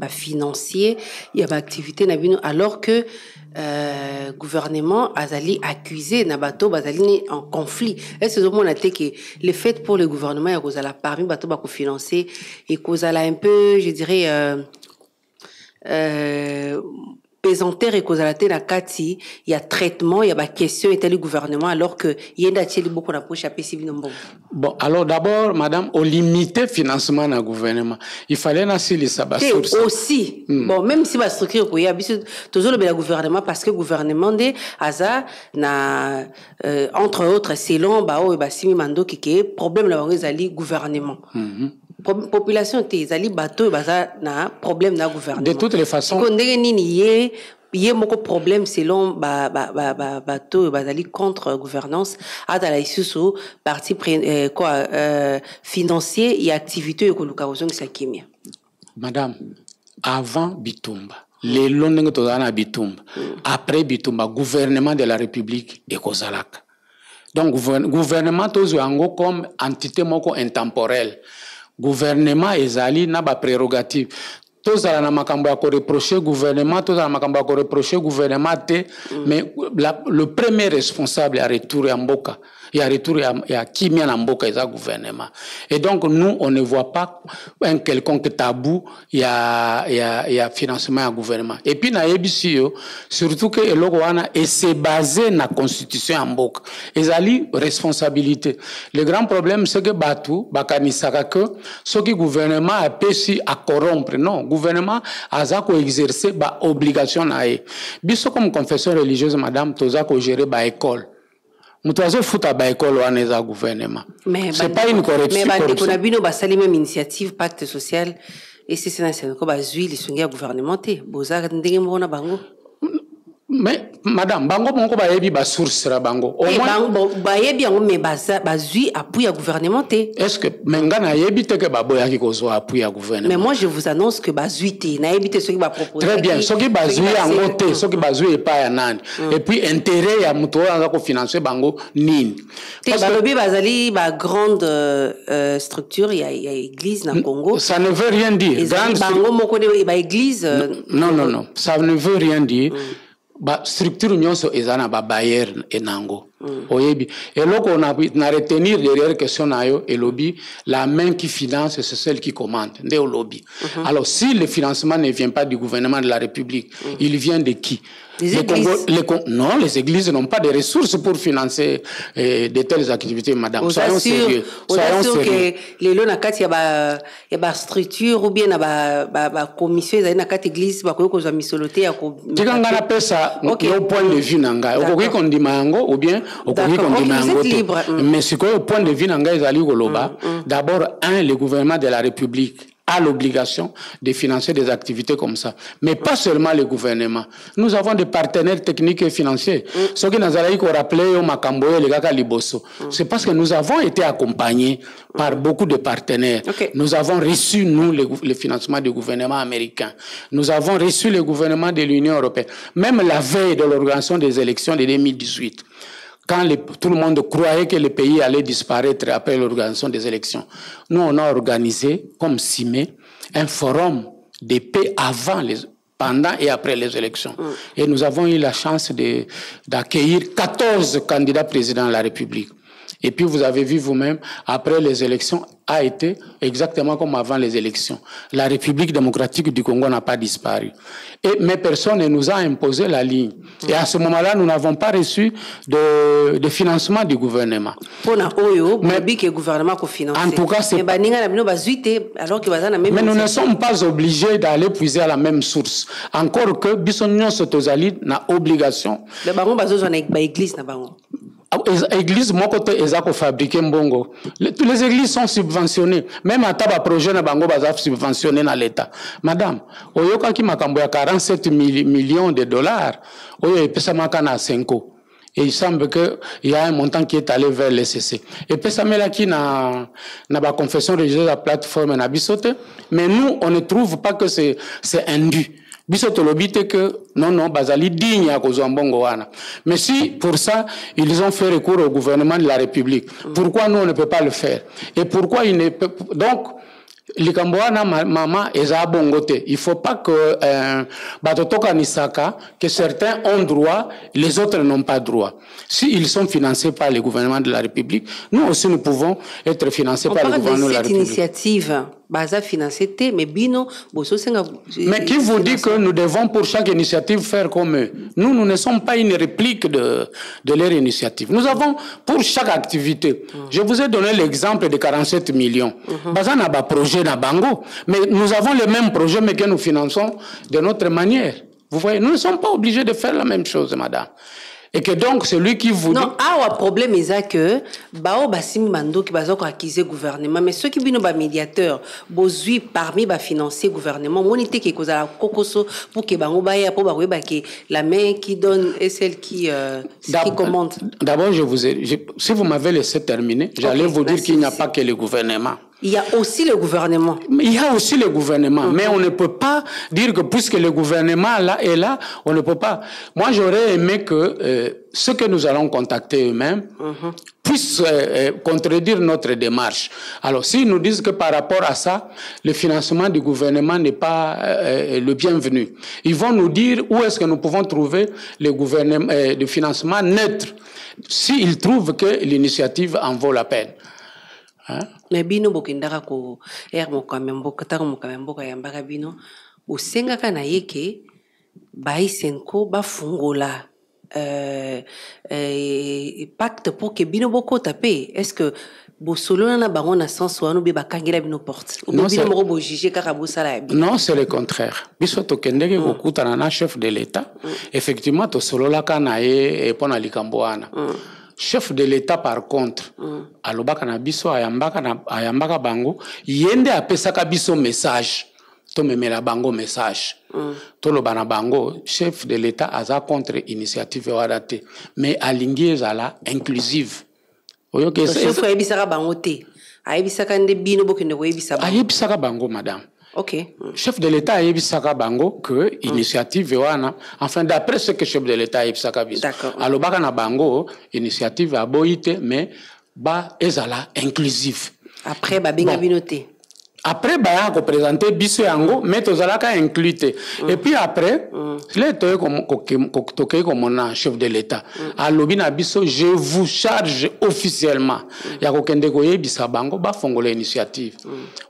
financier il y a activité na bino alors que gouvernement azali accusé na bato bazali en conflit. Est-ce que on a été que le fait pour le gouvernement ya ko la parmi bato ba ko financer et ko la un peu je dirais pesanteur et causalité na kati il y a traitement il y a ba question et tel gouvernement alors que yenda tcheli beaucoup na poche AP civil mbongo. Bon alors d'abord madame au limiter financement na gouvernement il fallait na sili ça ba source aussi bon même si ba structure ko ya biso toujours le gouvernement parce que gouvernement de aza na entre autres selon ba o ba simi mando ki problème la bango zali gouvernement. Population te zali bateau baza na problème na gouvernement. De toutes les façons. Ko ndenge nini yé moko problème selon bateau bazali contre gouvernance à la isusu parti financier et activité ekoluka ozongi sa kimia. Madame, avant Bitumba, les longs to na Bitumba, après Bitumba gouvernement de la République et kozalaka. Donc gouvernement tozo ango comme entité moko intemporelle. Gouvernement ezali na ba prérogative tous à la makambo à reprocher gouvernement tous à la makambo à reprocher gouvernement mais le premier responsable à retour à Mboka et à retour à Kimia na Mboka est gouvernement et donc nous on ne voit pas un quelconque tabou il y a financement à gouvernement et puis na ebisio surtout que eloko wana et c'est basé na constitution à Mboka ezali responsabilité le grand problème c'est que batu bakanisaka que ce qui gouvernement a péché à corrompre non gouvernement a ko exercer ba obligation na e biso comme confession religieuse madame toza ko gérer ba école mutuazo futa ba école wana za gouvernement c'est pas une corruption mais on a bino ba sali même initiative pacte social et c'est national ko ba zui les songia gouvernementé bozaka ndenge mona bango Mais madame, bango monko ba yebi ba source ra bango. Au moins ba yebi yango me bazui appui à gouvernement. Est-ce que menga na yebi te que ba boya ki kozo appui à gouvernement? Mais moi je vous annonce que bazui te na yebi te ce qui va proposer. Très bien, ce qui bazui yango te, ce qui bazui e pas ya nani. Et puis intérêt ya muto anga ko financer bango nini. Te balobi bazali ba grande structure ya église na Congo. Ça ne veut rien dire. Bango moko de ba église. Non, ça ne veut rien dire. Ba structure nyonso ezana ba bayer enango oyebi eloko on a retenir derrière question nayo et lobby la main qui finance c'est celle qui commande nde lobby. Alors si le financement ne vient pas du gouvernement de la République, il vient de qui? Non, les églises n'ont pas de ressources pour financer de telles activités, madame. Soyons sérieux. Soyons sérieux. Que les lois nakati ya ba structure ou bien ba commission za nakati église ba ko za misoloté ya ko. Tikanga na pesa au point de vue nanga. Okoki kondima yango ou bien okoki kondima yango. Mais ce que au point de vue nanga ezali koloba, d'abord le gouvernement de la République a l'obligation de financer des activités comme ça. Mais pas seulement le gouvernement. Nous avons des partenaires techniques et financiers. Ce qui nous a rappelé au Makamboye, le Gaka Liboso, c'est parce que nous avons été accompagnés par beaucoup de partenaires. Nous avons reçu, nous, le financement du gouvernement américain. Nous avons reçu le gouvernement de l'Union européenne. Même la veille de l'organisation des élections de 2018. Quand tout le monde croyait que le pays allait disparaître après l'organisation des élections, nous, on a organisé, comme CIME, un forum de paix pendant et après les élections. Et nous avons eu la chance d'accueillir 14 candidats présidents de la République. Et puis vous avez vu vous-même, après les élections, a été exactement comme avant les élections. La République démocratique du Congo n'a pas disparu. Mais personne ne nous a imposé la ligne. Et à ce moment-là, nous n'avons pas reçu de financement du gouvernement. En tout cas, c'est mais nous ne sommes pas obligés d'aller puiser à la même source. Encore que Bissonnion Sotozali n'a obligation. Église, mon côté, ils fabriqué mbongo. Toutes les églises sont subventionnées. Même à Taba projet na bango bazaf subventionné dans l'État. Madame, oyoka ki makambo ya 47 millions de dollars. Oyo epesa makana à 5 ans. Et il semble qu'il y a un montant qui est allé vers l'ECC. Et puis ça met là qui na ba confession religieuse la plateforme na bisote. Mais nous, on ne trouve pas que c'est indu. Bisoto lobite que non, bazali digne à cause mbongo wana. Mais si pour ça ils ont fait recours au gouvernement de la République, pourquoi nous on ne peut pas le faire? Et pourquoi il ne peut donc Likamboana maman eza bongote. Il faut pas que batotoka nisaka que certains ont droit, les autres n'ont pas droit. Si ils sont financés par le gouvernement de la République, nous aussi nous pouvons être financés par le gouvernement de la République. Cette initiative basa financée mais bino boso senga. Mais qui vous dit que nous devons pour chaque initiative faire comme eux? Nous ne sommes pas une réplique de leur initiative. Nous avons pour chaque activité. Je vous ai donné l'exemple de 47 millions. Basa n'a pas projet na bango, mais nous avons le même projet mais que nous finançons de notre manière. Vous voyez, nous ne sommes pas obligés de faire la même chose, madame. Et que donc, celui qui vous dit... Non, le problème est que bao basimi mando qui bazo acquiser gouvernement, mais ceux qui bino ba médiateur, bozui parmi ba financer gouvernement, monité qui cause la kokoso pour que bango ba ya pour ba que la main qui donne et celle qui commande. D'abord, si vous m'avez laissé terminer, j'allais vous dire qu'il n'y a pas que le gouvernement. Il y a aussi le gouvernement. Il y a aussi le gouvernement, mais on ne peut pas dire que puisque le gouvernement là est là, on ne peut pas. Moi, j'aurais aimé que ceux que nous allons contacter eux-mêmes puissent contredire notre démarche. Alors, s'ils nous disent que par rapport à ça, le financement du gouvernement n'est pas le bienvenu, ils vont nous dire où est-ce que nous pouvons trouver le financement neutre, s'ils trouvent que l'initiative en vaut la peine. Mais bino bokindaka ko mokamembo kataka mokamembo kayambaka bino bosengaka na yeke baisenko bafungola pacte pour que bino boko tapé. Est-ce que bosolo na bango na sens wanu be bakangela bino porte ou bino moko bo juger kaka bosala bi? Non, c'est le contraire. Biso to kendeke kokutana na chef de l'État. Effectivement to solo la kana e pona likambo wana. Chef de l'État par contre, alobaka na biso ayambaka bango, yende apesaka biso message. to memela bango message to lo bana bango chef de l'état aza contre initiative wana te mais alingi ezala inclusive oyo ke chef ayebisaka bango te ayebisaka nde bino bokende koyebisa bango ayebisaka bango madame. OK. Chef de l'État a yebisaka bango que initiative wana enfin d'après ce que chef de l'État a yebisaka biso. Alors baka na bango initiative a boyite mais ba ezala inclusive. Après ba benga binoté. Après ba ko présenter biso yango mais tozalaka inclute. Et puis après les toye comme mon chef de l'État. Alobi na biso je vous charge officiellement ya ko kende ko yebisa bango ba fongola initiative.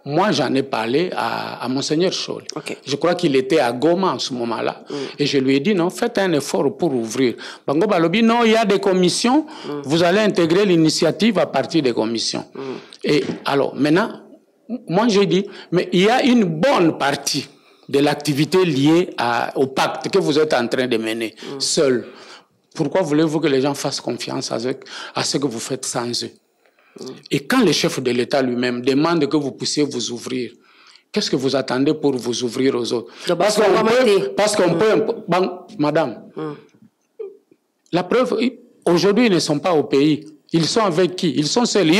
Moi j'en ai parlé à monseigneur Scholl. Okay. Je crois qu'il était à Goma en ce moment-là et je lui ai dit non, faites un effort pour ouvrir. Bango balobi non, il y a des commissions, vous allez intégrer l'initiative à partir des commissions. Et alors maintenant moi, j'ai dit, mais il y a une bonne partie de l'activité liée au pacte que vous êtes en train de mener seul. Pourquoi voulez-vous que les gens fassent confiance à ce que vous faites sans eux? Et quand le chef de l'État lui-même demande que vous puissiez vous ouvrir, qu'est-ce que vous attendez pour vous ouvrir aux autres? Parce qu'on peut, madame, la preuve, aujourd'hui, ils ne sont pas au pays. Ils sont avec qui? Ils sont seuls.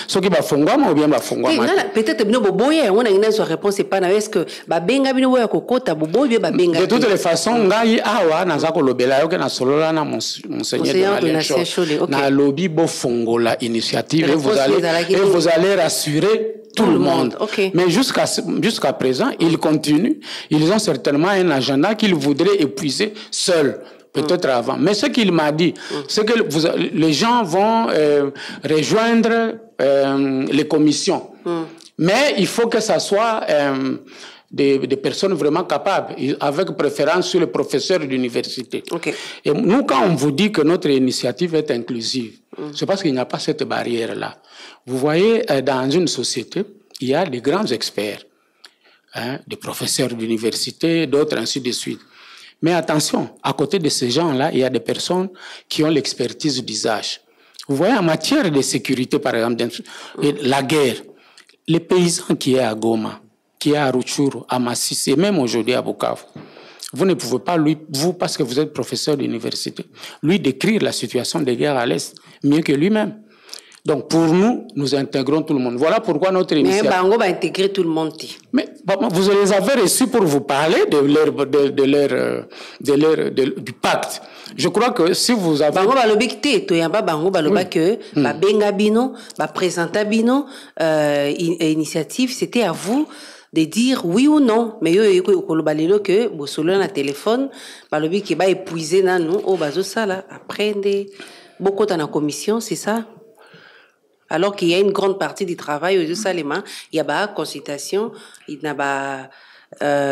Ceux qui vont faire ou bien peut-être on a une réponse c'est pas est-ce que de toutes les façons ngai awa nazako lobela yo ke na solola na monseigneur de la na lobby bo fongola initiative et vous allez rassurer tout le monde. Okay. Mais jusqu'à présent, ils continuent. Ils ont certainement un agenda qu'ils voudraient épuiser seuls. Peut-être avant. Mais ce qu'il m'a dit, c'est que les gens vont rejoindre les commissions. Mais il faut que ça soit des personnes vraiment capables, avec préférence sur les professeurs d'université. Okay. Et nous, quand on vous dit que notre initiative est inclusive, c'est parce qu'il n'y a pas cette barrière-là. Vous voyez, dans une société, il y a des grands experts, des professeurs d'université, d'autres, ainsi de suite. Mais attention, à côté de ces gens-là, il y a des personnes qui ont l'expertise d'usage. Vous voyez, en matière de sécurité, par exemple, la guerre, les paysans qui est à Goma, qui est à Rutshuru, à Masisi, et même aujourd'hui à Bukavu, vous ne pouvez pas, vous, parce que vous êtes professeur d'université, lui décrire la situation de guerre à l'Est mieux que lui-même. Donc, pour nous, nous intégrons tout le monde. Voilà pourquoi notre initiative... Mais Bango va intégrer tout le monde. Mais vous les avez reçus pour vous parler du pacte. Je crois que si vous avez... Bango va l'objecter. Bango va l'objecter que la Bengabino, la présentabino, initiative, c'était à vous de dire oui ou non. Mais yo que vous solo na téléphone, balobi qui va épuiser na nous au bazo ça là après beaucoup dans la commission, c'est ça. Alors qu'il y a une grande partie du travail aux Salema, il y a ba consultation, il y a ba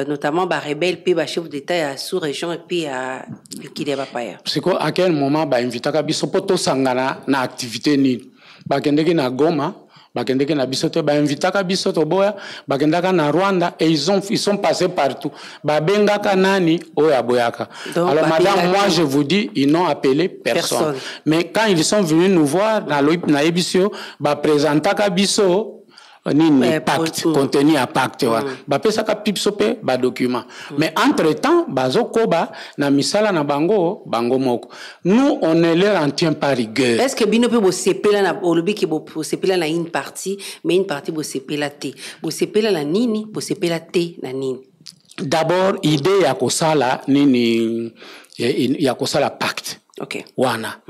notamment ba rebelle puis ba chef d'État à sous-région et puis à qui n'est pas paya. C'est quoi à quel moment ba invita ka biso poto sangana na activité ni ba kendeki na Goma bakendeki na biso te ba invita ka biso to boya bakendaka na Rwanda et ils sont passés partout ba bengaka nani oya boyaka. Alors madame, moi je vous dis ils n'ont appelé personne. Mais quand ils sont venus nous voir na ebisio ba présentaka biso ni pacte contenu à pacte ba pesa ka pipsope ba document. Mais entre-temps bazokoba na misala na bango moko. Nous on ne leur en tient pas rigueur. Est-ce que bino peut bo sepela na olobi ki bo sepela na une partie mais une partie bo sepela te. Bo sepela na nini, bo sepela te na nini. D'abord idée ya kosala nini ya kosala pacte. OK. Wana.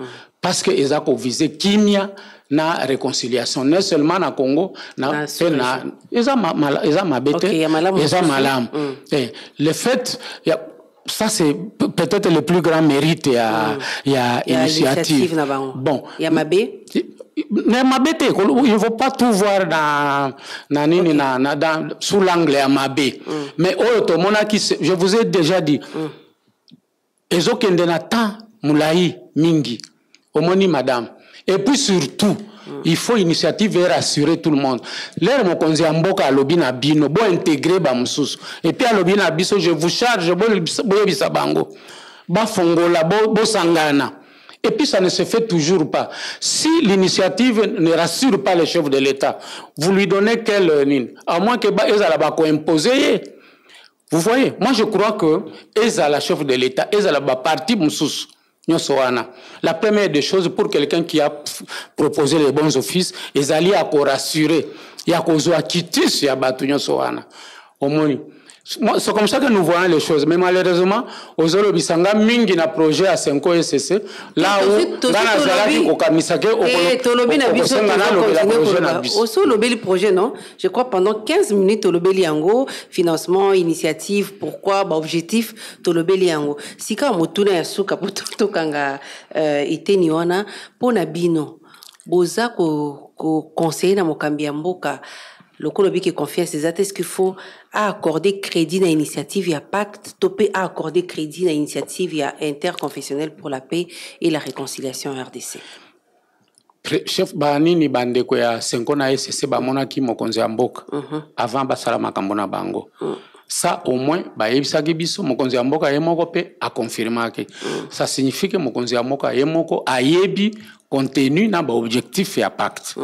Parce que ezako viser kimia na réconciliation non seulement na Congo na eza mabete eza malam. Le fait ça c'est peut-être le plus grand mérite ya initiative. Bon, ya mabé mais mabete il ne faut pas tout voir na nini dans sous l'angle ya mabé. Mais je vous ai déjà dit ezokende na temps mulai mingi omoni madame. Et puis surtout, il faut initiative et rassurer tout le monde. L'air mon konzi amboka alobi na bino, bo intégrer ba mususu. Et puis alobi na biso, je vous charge, bo bisa bango. Ba fongola, bo sangana. Et puis ça ne se fait toujours pas. Si l'initiative ne rassure pas le chef de l'État, vous lui donnez quelle ligne? À moins que ba ezala ba ko imposer. Vous voyez, moi je crois que Eza la chef de l'État, Eza la parti Moussous. La première des choses pour quelqu'un qui a proposé les bons offices, ils allaient à rassurer, il y a qu'on soit quitté sur Batugno Soana. C'est comme ça que nous voyons les choses. Mais malheureusement, aux Bisanga, Mingi na projet à 5 ans SCC, là où Gana Zalaki au Kamisake, au projet, non? Je crois pendant 15 minutes, Tolobeli Yango, financement, initiative, pourquoi, objectif, Tolobeli Yango. Si quand Motuna Yasuka, pour Tokanga, Iteniwana, pour Nabino, Boza, conseiller na Mokambi Mboka, le Colobi qui confie à ses actes, est-ce qu'il faut accorder crédit à l'initiative, il y a pacte, topé à accorder crédit à l'initiative, il y a interconfessionnel pour la paix et la réconciliation RDC. Chef Banini Bandeko ya Senkona SC Bamona ki mokonzi mboka avant basala makambo na bango. Ça au moins ba yebisaki biso mokonzi mboka yemoko pe a confirmer que ça signifie que mokonzi mboka yemoko ayebi contenu na ba objectif ya pacte.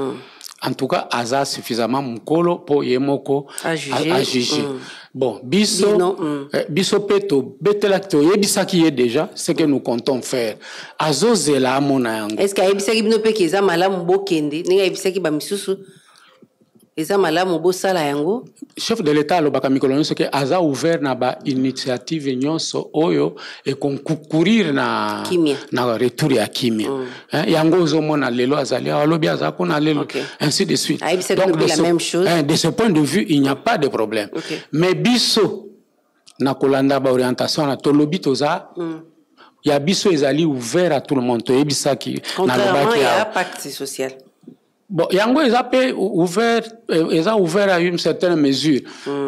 En tout cas, Aza suffisamment mukolo pour yemoko à juger. Bon, biso peto betelacto yebisaki ye déjà ce que nous comptons faire. Azo zela mona yango. Est-ce que yebisaki bino pe keza malamu bokende, ninga yebisaki ba misusu eza malamu bosala yango? Chef de l'État alobaka mikolo nyonso ke aza ouvert na ba initiative nyonso oyo e concourir na retour ya kimia. Yango ozomona lelo azali alobi azako na lelo ainsi de suite. Donc la même chose. De ce point de vue, il n'y a pas de problème. Mais biso na kolanda ba orientation na tolobi toza ya biso ezali ouvert à tout le monde. Toyebisaki na lobaki ya pacte social. Bon, Yango est ouvert à une certaine mesure,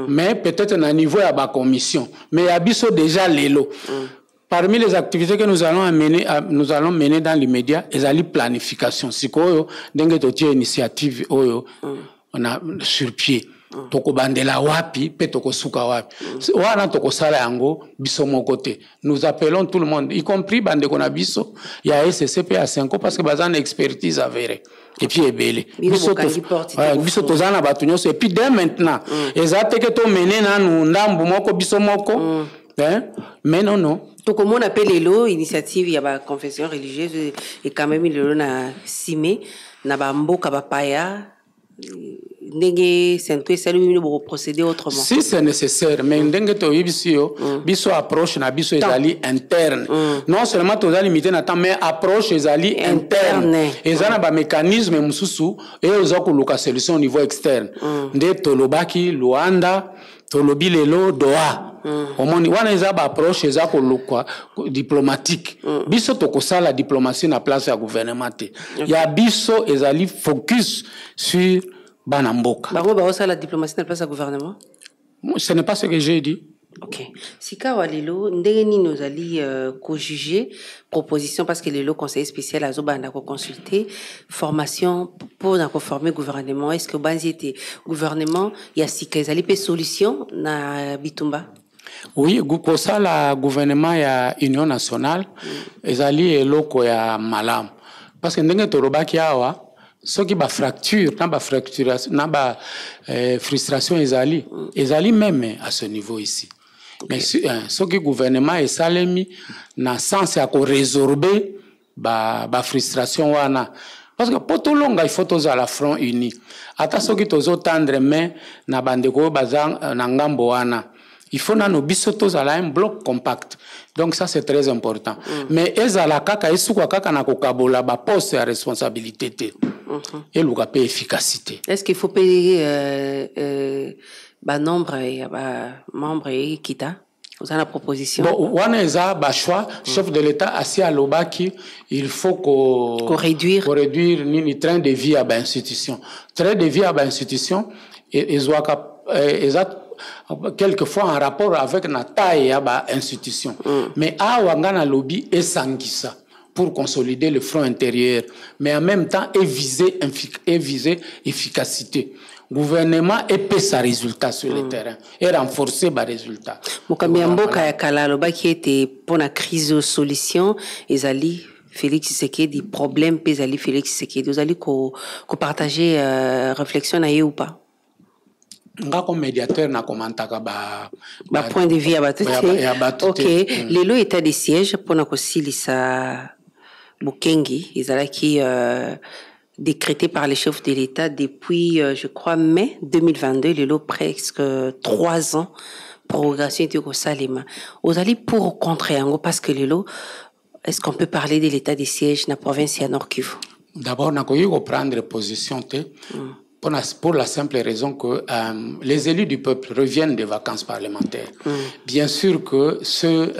mais peut-être à un niveau à la commission. Mais il y a déjà l'élo. Parmi les activités que nous allons mener dans l'immédiat, il y a la planification. Si vous avez une initiative, on a sur pied. Toko bandela wapi pe toko suka wapi wana toko sala yango biso mon côté. Nous appelons tout le monde, y compris bande kona biso ya SCP à 5 ans parce que bazan expertise avérée et puis ebele biso tozana batu nyonso et puis dès maintenant ezate que to mener na ndambu moko biso moko mais non tout comme on appelle l'élo initiative ya ba confession religieuse et quand même l'élo na simé na ba mboka ba paya procéder autrement. Si c'est nécessaire, mais biso approche na biso ezali interne. Non seulement to limité na temps, mais approche ezali interne. Ezana ba mécanisme mususu et ozako luka solution au niveau externe. Nde tolobaki Luanda, tolobi lelo Doha. Omoni wana eza ba approche ezako luka diplomatique. Biso tokosa la diplomatie na place ya gouvernement te. Ya biso ezali focus sur Banamboka. La diplomatie n'a pas sa gouvernement? Ce n'est pas ce que j'ai dit. Ok. Si Kawalelo, ndeni nous allons co-juger proposition parce que le conseiller spécial a zobanda consulter formation pour former gouvernement. Est-ce que banzi était gouvernement il y a si qu'ils allaient solution na bitumba? Oui, pour ça la gouvernement ya Union nationale, ils allaient loko ya malam parce que ndenge torobaki awa ce qui ba fracture, n'a frustration ezali même à ce niveau ici. Mais ce qui gouvernement est salemi na sens à résorber ba frustration wana parce que pour tout long il faut tous à la front uni. Ata ce qui tozo tendre main na bandeko bazang na ngambo wana. Il faut na no biso tous à un bloc compact. Donc ça c'est très important. Mais ezala kaka esuka kaka na kokabola ba poste à responsabilité te. Et le payer efficacité. Est-ce qu'il faut payer nombre et membres et kita? Vous avez la proposition? Bon, on a choix. Chef de l'État assis à l'Obaki, il faut qu'on réduire ni train de vie à l'institution. Train de vie à l'institution, ils ont quelquefois en rapport avec la taille à l'institution. Mais à Wangana lobby et sangisa pour consolider le front intérieur, mais en même temps viser efficacité. Gouvernement épais sa résultat sur le terrain et renforcer les résultats. Mboka ya kalaloba qui était pour la crise de solution, ezali Félix Tshisekedi problème ezali Félix Tshisekedi. Vous allez partager réflexion na ou pas? nga comme médiateur na komantaka ba point de vue ok lelo état de siège pona kosilisa Bukengi ezalaki décrété par les chefs de l'État depuis je crois mai 2022 lelo presque 3 ans prorogation était au Salima ozali pour ou contre yango parce que lelo est-ce qu'on peut parler de l'état de siège na province ya Nord Kivu? D'abord nakoki ko prendre position te pour la simple raison que les élus du peuple reviennent des vacances parlementaires. Bien sûr que ceux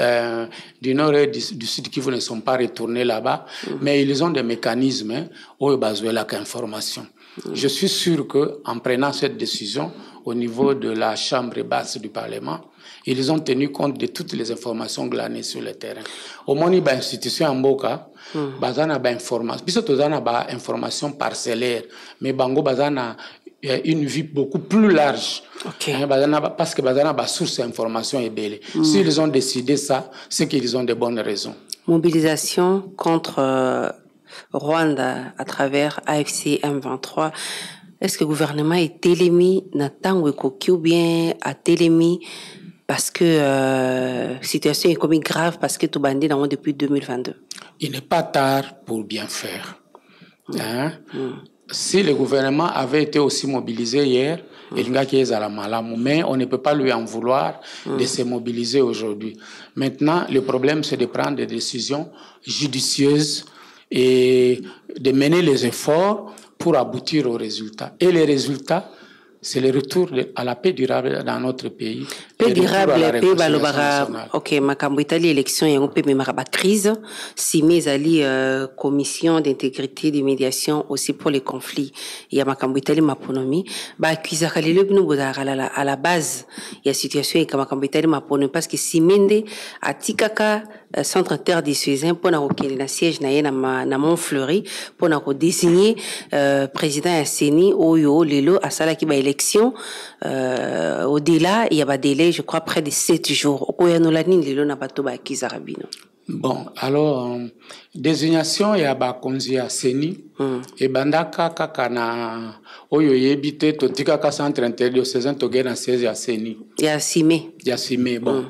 du nord et du sud Kivu ne sont pas retournés là-bas, mais ils ont des mécanismes où ils basent la information. Je suis sûr qu'en prenant cette décision au niveau de la chambre basse du Parlement, ils ont tenu compte de toutes les informations glanées sur le terrain. Au moins, il y a une institution en Boka, bazana ba information, biso tozana ba information parcellaire, mais bango bazana une vue beaucoup plus large. Parce que bazana ba source d'information est belle. S'ils ont décidé ça, c'est qu'ils ont de bonnes raisons. Mobilisation contre Rwanda à travers AFC M23. Est-ce que le gouvernement est télémi n'attend ou bien a télémi parce que situation est comme grave parce que tout bandit dans depuis 2022? Il n'est pas tard pour bien faire. Hein? Si le gouvernement avait été aussi mobilisé hier, mais on ne peut pas lui en vouloir de se mobiliser aujourd'hui. Maintenant, le problème, c'est de prendre des décisions judicieuses et de mener les efforts pour aboutir aux résultats. Et les résultats, c'est le retour à la paix durable dans notre pays. Paix durable, paix balobara. Ok, makambo Italie élection et on peut même avoir crise. Si mes alliés commission d'intégrité de médiation aussi pour les conflits. Il y a makambo Italie maponomi. Ba cuisa kalile bino bodara à la base. Il y a situation et makambo Italie maponomi parce que si mende a tikaka centre terre des Suézins pour na rokele na siège na Montfleury pour na désigner président Asseni Oyo lelo à sala ki ba élection au-delà il y a un délai je crois près de 7 jours. Bon, alors désignation ya ba konzi Asseni et bandaka kaka na oyo yebite totika ka centre interdiocésain togena siège ya Asseni ya Simé bon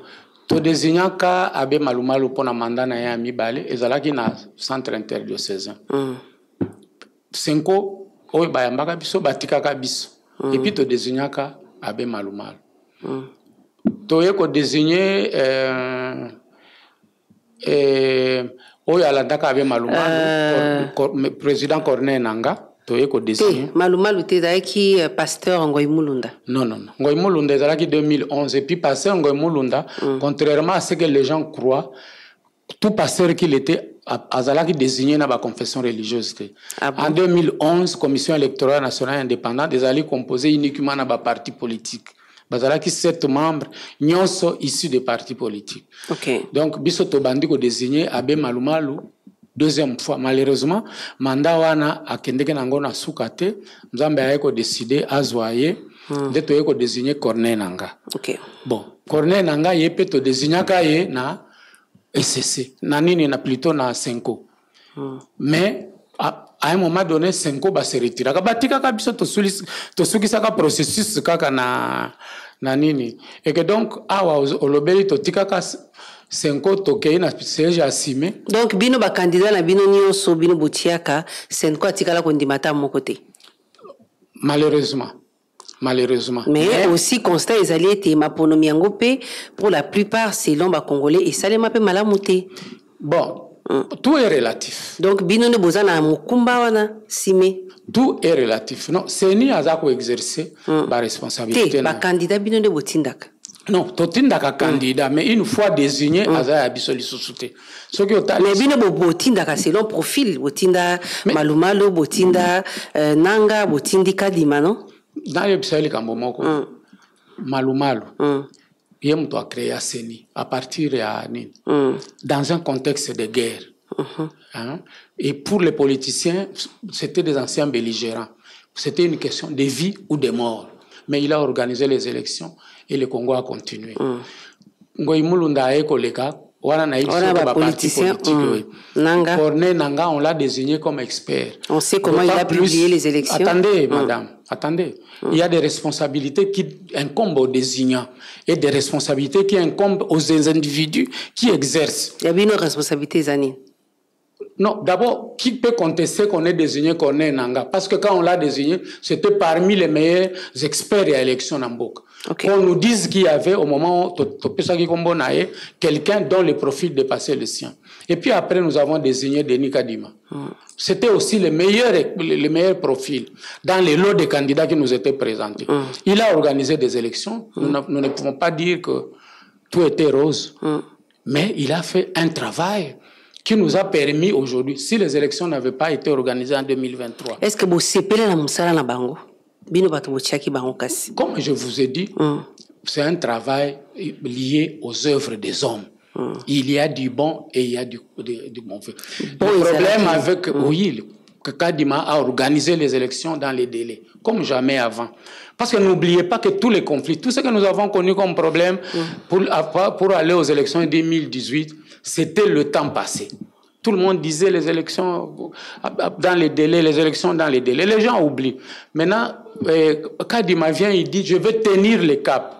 to désignaka abe malumalu pona mandana ya mibale ezalaki na centre interdiocésain Senko oyo bayambaka biso batikaka biso et puis to désignaka abe malumalu to yeko désigner oyo alandaka abe malumalu président Corneille Nangaa to yeko désigner malumalu te zaki pasteur Ngoyi Mulunda non Ngoyi Mulunda ezalaki 2011 et puis pasteur Ngoyi Mulunda contrairement à ce que les gens croient tout pasteur qu'il était azalaki désigné dans la confession religieuse. En 2011, Commission électorale nationale indépendante ezali composée uniquement dans la parti politique. Bazalaki 7 membres, nyonso issus des partis politiques. Donc, biso to bandi ko désigné abe malumalu deuxième fois. Malheureusement, mandat wana akendeke nango na sukate, nzambe ayeko décider azwaye, de to yeko désigné Corneille Nangaa. Bon, Corneille Nangaa yepe to désignaka ye na SCC, nanini na plutôt na Senko. Mais à un moment donné, Senko va se retirer. Kabatika kabiso to sukisaka processus kaka na nini. Et que donc awa olobeli to tikaka Senko to kei na siège Assimi. Donc bino ba candidat na bino nyonso bino botiaka Senko atikala kondimata mokote. Malheureusement. Mais aussi constat les alliés étaient maponomi ngopé pour la plupart selon ba congolais et ça les mape malamuté. Bon, tout est relatif. Donc bino ne bozana mukumba wana Simé. Tout est relatif. Non, c'est ni azako exercer ba responsabilité. Ba candidat bino de botindaka. Non, totindaka candidat mais une fois désigné azaya bisoli susute. Mais bino botindaka selon profil botinda malumalu botinda Nangaa botindi kadima non? Dans le Bissaïli Kambomoko, Malumalu, il y a créé Asseni à partir de dans un contexte de guerre. Et pour les politiciens, c'était des anciens belligérants. C'était une question de vie ou de mort. Mais il a organisé les élections et le Congo a continué. Ngoyi Mulunda a écoleka, on a politicien. Nangaa. Corneille Nangaa, on l'a désigné comme expert. On sait comment il a publié les élections. Attendez, madame. Attendez, il y a des responsabilités qui incombent aux désignants et des responsabilités qui incombent aux individus qui exercent. Il y a bien une responsabilité, Zani. Non, d'abord, qui peut contester qu'on est désigné Corneille Nangaa? Parce que quand on l'a désigné, c'était parmi les meilleurs experts à l'élection en Mboka. Okay. On nous dise qu'il y avait, au moment où quelqu'un dont le profil dépassait le sien. Et puis après, nous avons désigné Denis Kadima. C'était aussi les meilleurs profils dans les lots de candidats qui nous étaient présentés. Il a organisé des élections. Nous ne pouvons pas dire que tout était rose. Mais il a fait un travail qui nous a permis aujourd'hui, si les élections n'avaient pas été organisées en 2023. Est-ce que vous séparez la moussala na bango? Comme je vous ai dit, c'est un travail lié aux œuvres des hommes. Il y a du bon et il y a du mauvais. Le problème avec que Kadima a organisé les élections dans les délais, comme jamais avant. Parce que n'oubliez pas que tous les conflits, tout ce que nous avons connu comme problème pour aller aux élections en 2018, c'était le temps passé. Tout le monde disait les élections dans les délais, les élections dans les délais. Les gens oublient. Maintenant, Kadima vient, il dit, je vais tenir les caps.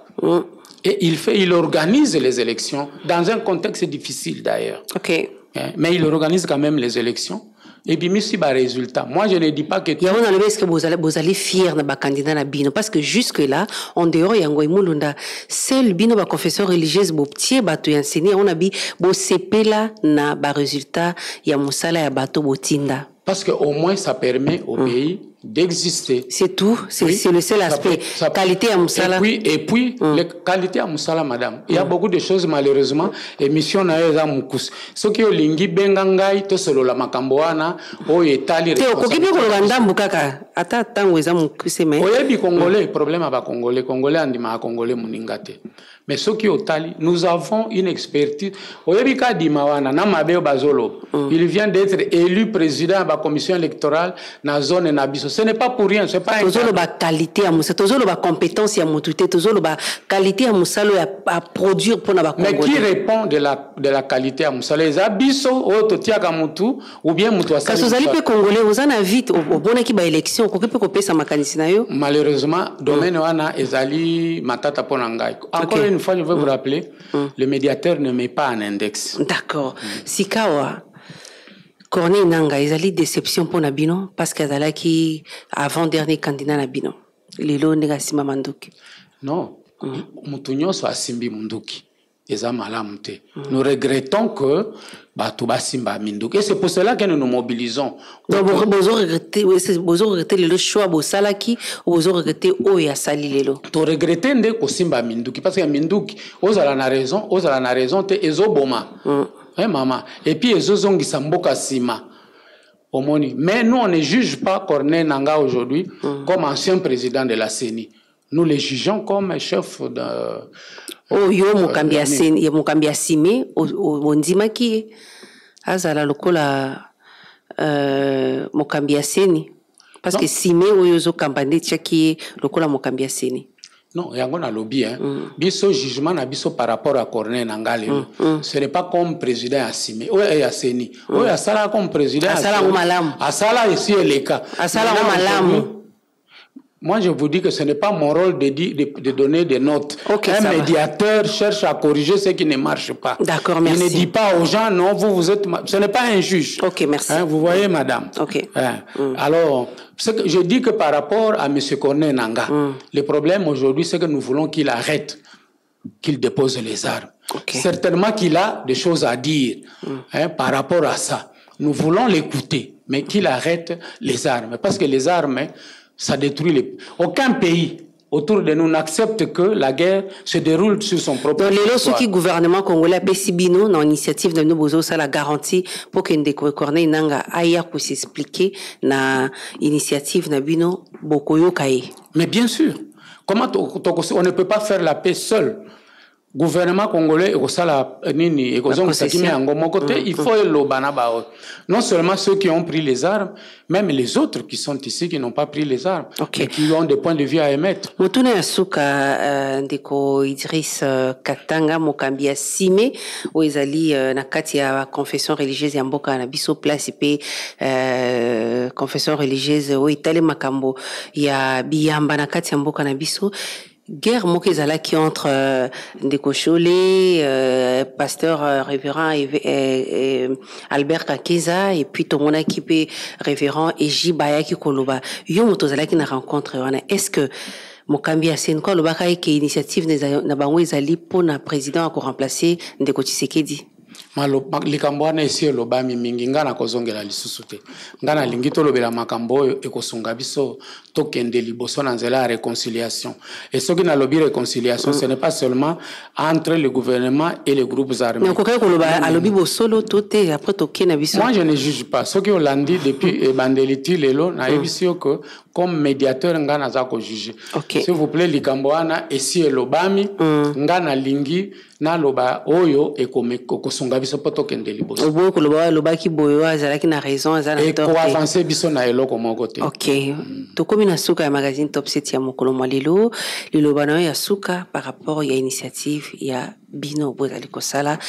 Et il organise les élections dans un contexte difficile d'ailleurs. Okay. Mais il organise quand même les élections. Et puis, il y a résultat. Moi, je ne dis pas que... Est-ce que vous allez fier de candidat na Bino? Parce que jusque-là, en dehors, il y a un seul Bino, la confession religieuse, on a dit, bo sepela na ba résultat, il y a Moussala, il y a Bato Botinda. Parce qu'au moins, ça permet au pays d'exister. C'est tout. C'est le seul aspect. Qualité à Moussala. Et puis la qualité à Moussala, madame. Il y a beaucoup de choses, malheureusement. Émission na eza mukous. Ce qui est lingi bengangai, to solo la makamboana, o etali. Théo, kokipi ko loganda mbukaka. Ata tango eza mukuse me. Oyebi Congolais, problème à Congolais. Congolais andima Congolais muningate. Mais ce qui est au Tali, nous avons une expertise. Oyebi Kadimawana, Namabeo Bazolo. Il vient d'être élu président de la commission électorale dans la zone Nabiso. Ce n'est pas pour rien, ce n'est pas toujours la qualité à Moussa, toujours la compétence à Moutouté, toujours la qualité à Moussa à produire pour la mais qui répond de la qualité à Moussa? Les Abisso, Ototia Kamutu, ou bien Moutouassa? Parce que vous allez Congolais, vous en avez vite au bon équipe à élection, qu'on peut couper sa mécanisme. Malheureusement, domaine wana ezali matata ponangai. Encore une fois, je veux vous rappeler, le médiateur ne met pas un index. D'accord. Sikawa. Corneille Nangaa, ils allaient déception pour Nabino parce qu'ils allaient qui avant-dernier candidat Nabino. Lilo Negasima Manduki. Non. Moutounyo soit Simbi Munduki. Nous regrettons que Batouba Simba Minduki. Et c'est pour cela que nous nous mobilisons. Donc, vous regrettez le choix de Salaki ou vous regrettez Oya Sali Lelo? Tu regrettez que Simba Minduki parce que Minduki, vous avez la raison, te ezoboma. Maman. Et puis, ezozongi samboka sima. Mais nous, on ne juge pas Corneille Nangaa aujourd'hui comme ancien président de la CENI. Nous les jugeons comme chef de... Oh, yo mukambia sini, yo mukambia sime, o ndima ki azala lokola mukambia sini, parce que sime oyo zo kampande tchaki lokola mukambia sini. Non, yango na lobby biso jugement na biso par rapport à Corneille Nangaa ce n'est pas comme président à Sime ou à Seni. Ou à Sala comme président à Sala malamu. À Sala ici est le cas. À Sala malamu. Moi, je vous dis que ce n'est pas mon rôle de donner des notes. Okay, un médiateur cherche à corriger ce qui ne marche pas. D'accord, merci. Il ne dit pas aux gens, non, vous êtes... Ce n'est pas un juge. Ok, merci. Vous voyez, madame. Ok. Alors, je dis que par rapport à M. Corneille Nangaa, le problème aujourd'hui, c'est que nous voulons qu'il arrête, qu'il dépose les armes. Okay. Certainement qu'il a des choses à dire par rapport à ça. Nous voulons l'écouter, mais qu'il arrête les armes. Parce que les armes... ça détruit aucun pays autour de nous n'accepte que la guerre se déroule sur son propre territoire. Donc, les lois qui gouvernement congolais Pessibino, dans l'initiative de nous, ça la garantie pour que Corneille Nangaa aille pour s'expliquer na initiative na bino bokoyo kaye. Mais bien sûr, comment on ne peut pas faire la paix seul? gouvernement congolais ekosala nini ekozongisa kimi yango moko te il faut elobana bao non seulement ceux qui ont pris les armes même les autres qui sont ici qui n'ont pas pris les armes et qui ont des points de vue à émettre. Motuna ya suka ndeko Idriss Katanga mokambi ya sime o ezali na kati ya confession religieuse ya mboka na biso place pe confession religieuse o itale makambo ya biyamba na kati ya mboka na biso. Guerre moko ezalaki entre Ndeko Cholé, pasteur révérend Albert Kakeza et puis tomonaki pe révérend Eji Bayaki Koloba. Yo moto zalaki na rencontre wana. Est-ce que mokambi asen ko lobaka ke initiative na bango ezali pona président a ko remplacer Ndeko Tshisekedi? Likambo wana esi elobami mingi nga na kozongela lisusu te nga na lingi tolobela makambo oyo ekosunga biso tokende liboso na nzela ya réconciliation et soki nalobi réconciliation ce n'est pas seulement entre le gouvernement et les groupes armés. Moi je ne juge pas soki olandi depuis bandeliti lelo na yebisi yo que comme médiateur nga naza ko juger. S'il vous plaît likambo wana esi elobami nga na lingi na loba oyo ekosunga biso poto kende liboso obo ko loba ki boyo azalaki na raison azala et ko avancer biso na eloko moko te. To komi na suka ya magazine Top 7 ya mokolo malelo liloba na ya suka par rapport ya initiative ya bino bozali kosala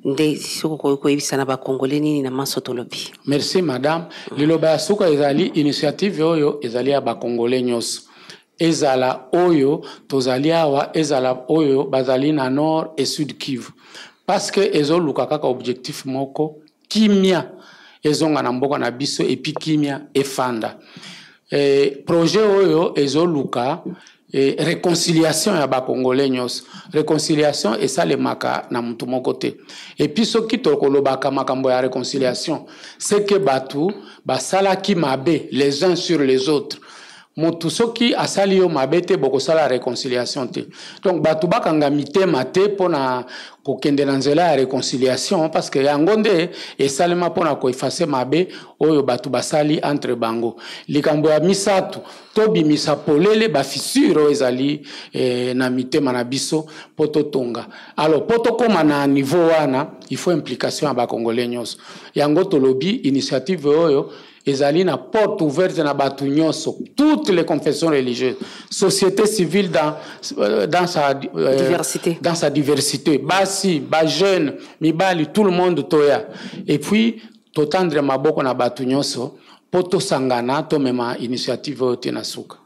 nde soko ko yebisa na ba congolais nini na masoto lobi. Merci madame. Liloba ya suka ezali initiative oyo ezali ya ba congolais nyos. Ezala oyo tozali awa ezala oyo bazali na nord et sud Kivu parce que ezo luka kaka objectif moko kimia ezonga na mboka na biso et puis kimia efanda projet oyo ezo luka réconciliation ya ba congolais nyos réconciliation et ça le maka na mutu moko te et puis soki tokolobaka makambo ya réconciliation c'est que batu basala ki mabe les uns sur les autres. Motu soki asali yo mabete boko sala réconciliation te. Donc batu bakanga mitema te pona kokende na nzela ya réconciliation parce que yango nde esalema pona ko effacer mabe oyo batu basali entre bango. Likambo ya misatu tobi misa polele ba fissure ezali na mitema na biso poto tonga. Alors poto koma na niveau wana il faut implication ya ba congolais nyos. Yango tolobi initiative oyo ezali na porte ouverte na batu nyonso toutes les confessions religieuses société civile dans sa diversité basi ba jeune mibali tout le monde toya et puis totandre maboko na batu nyonso poto sangana to mema initiative ote na suka.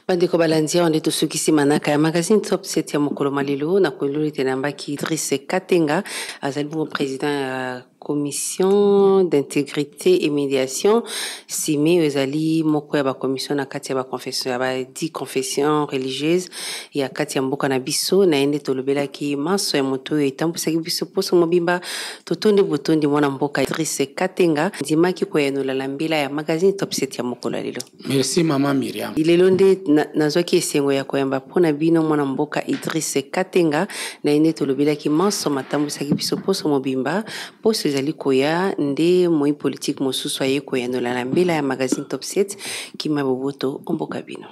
Bandeko balandia on est tous qui manaka ya magazine Top 7 ya mokolo malelo na kololo tenambaki Idriss Katanga azali bon président commission d'intégrité et médiation sime ezali moko ya ba commission na kati ya ba confession ya ba 10 confessions religieuses ya kati ya mboka na biso na ende tolobela ki maso ya moto etambusaki biso poso mobimba totonde botondi mwana mboka Idriss Katanga ndimaki ko yenola lambila ya magazine Top 7 ya mokolo lelo. Merci mama Miriam. Ilelo nde nazwaki esengo ya koyamba pona bino mwana mboka Idriss Katanga na ende tolobela ki maso matambusaki biso poso mobimba poso ezali koya nde moi politique mosusu aye koya no la mbela ya magazine Top 7 ki maboboto omboka bino.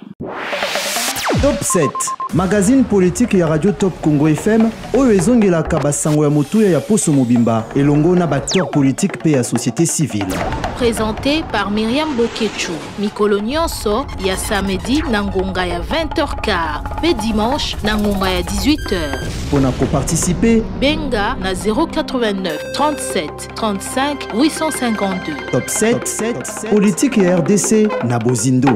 Top 7 magazine politique ya radio Top Congo FM oyo ezongelaka basango ya motuya ya poso mobimba elongo na acteur politique pe ya société civile. Présenté par Myriam Boketchou. Mikolo nyonso ya samedi na ngonga ya 20h15 pe dimanche na ngonga ya 18h. Pona ko participer benga na 089 37 35 852. Top 7 politique ya RDC na Bozindo.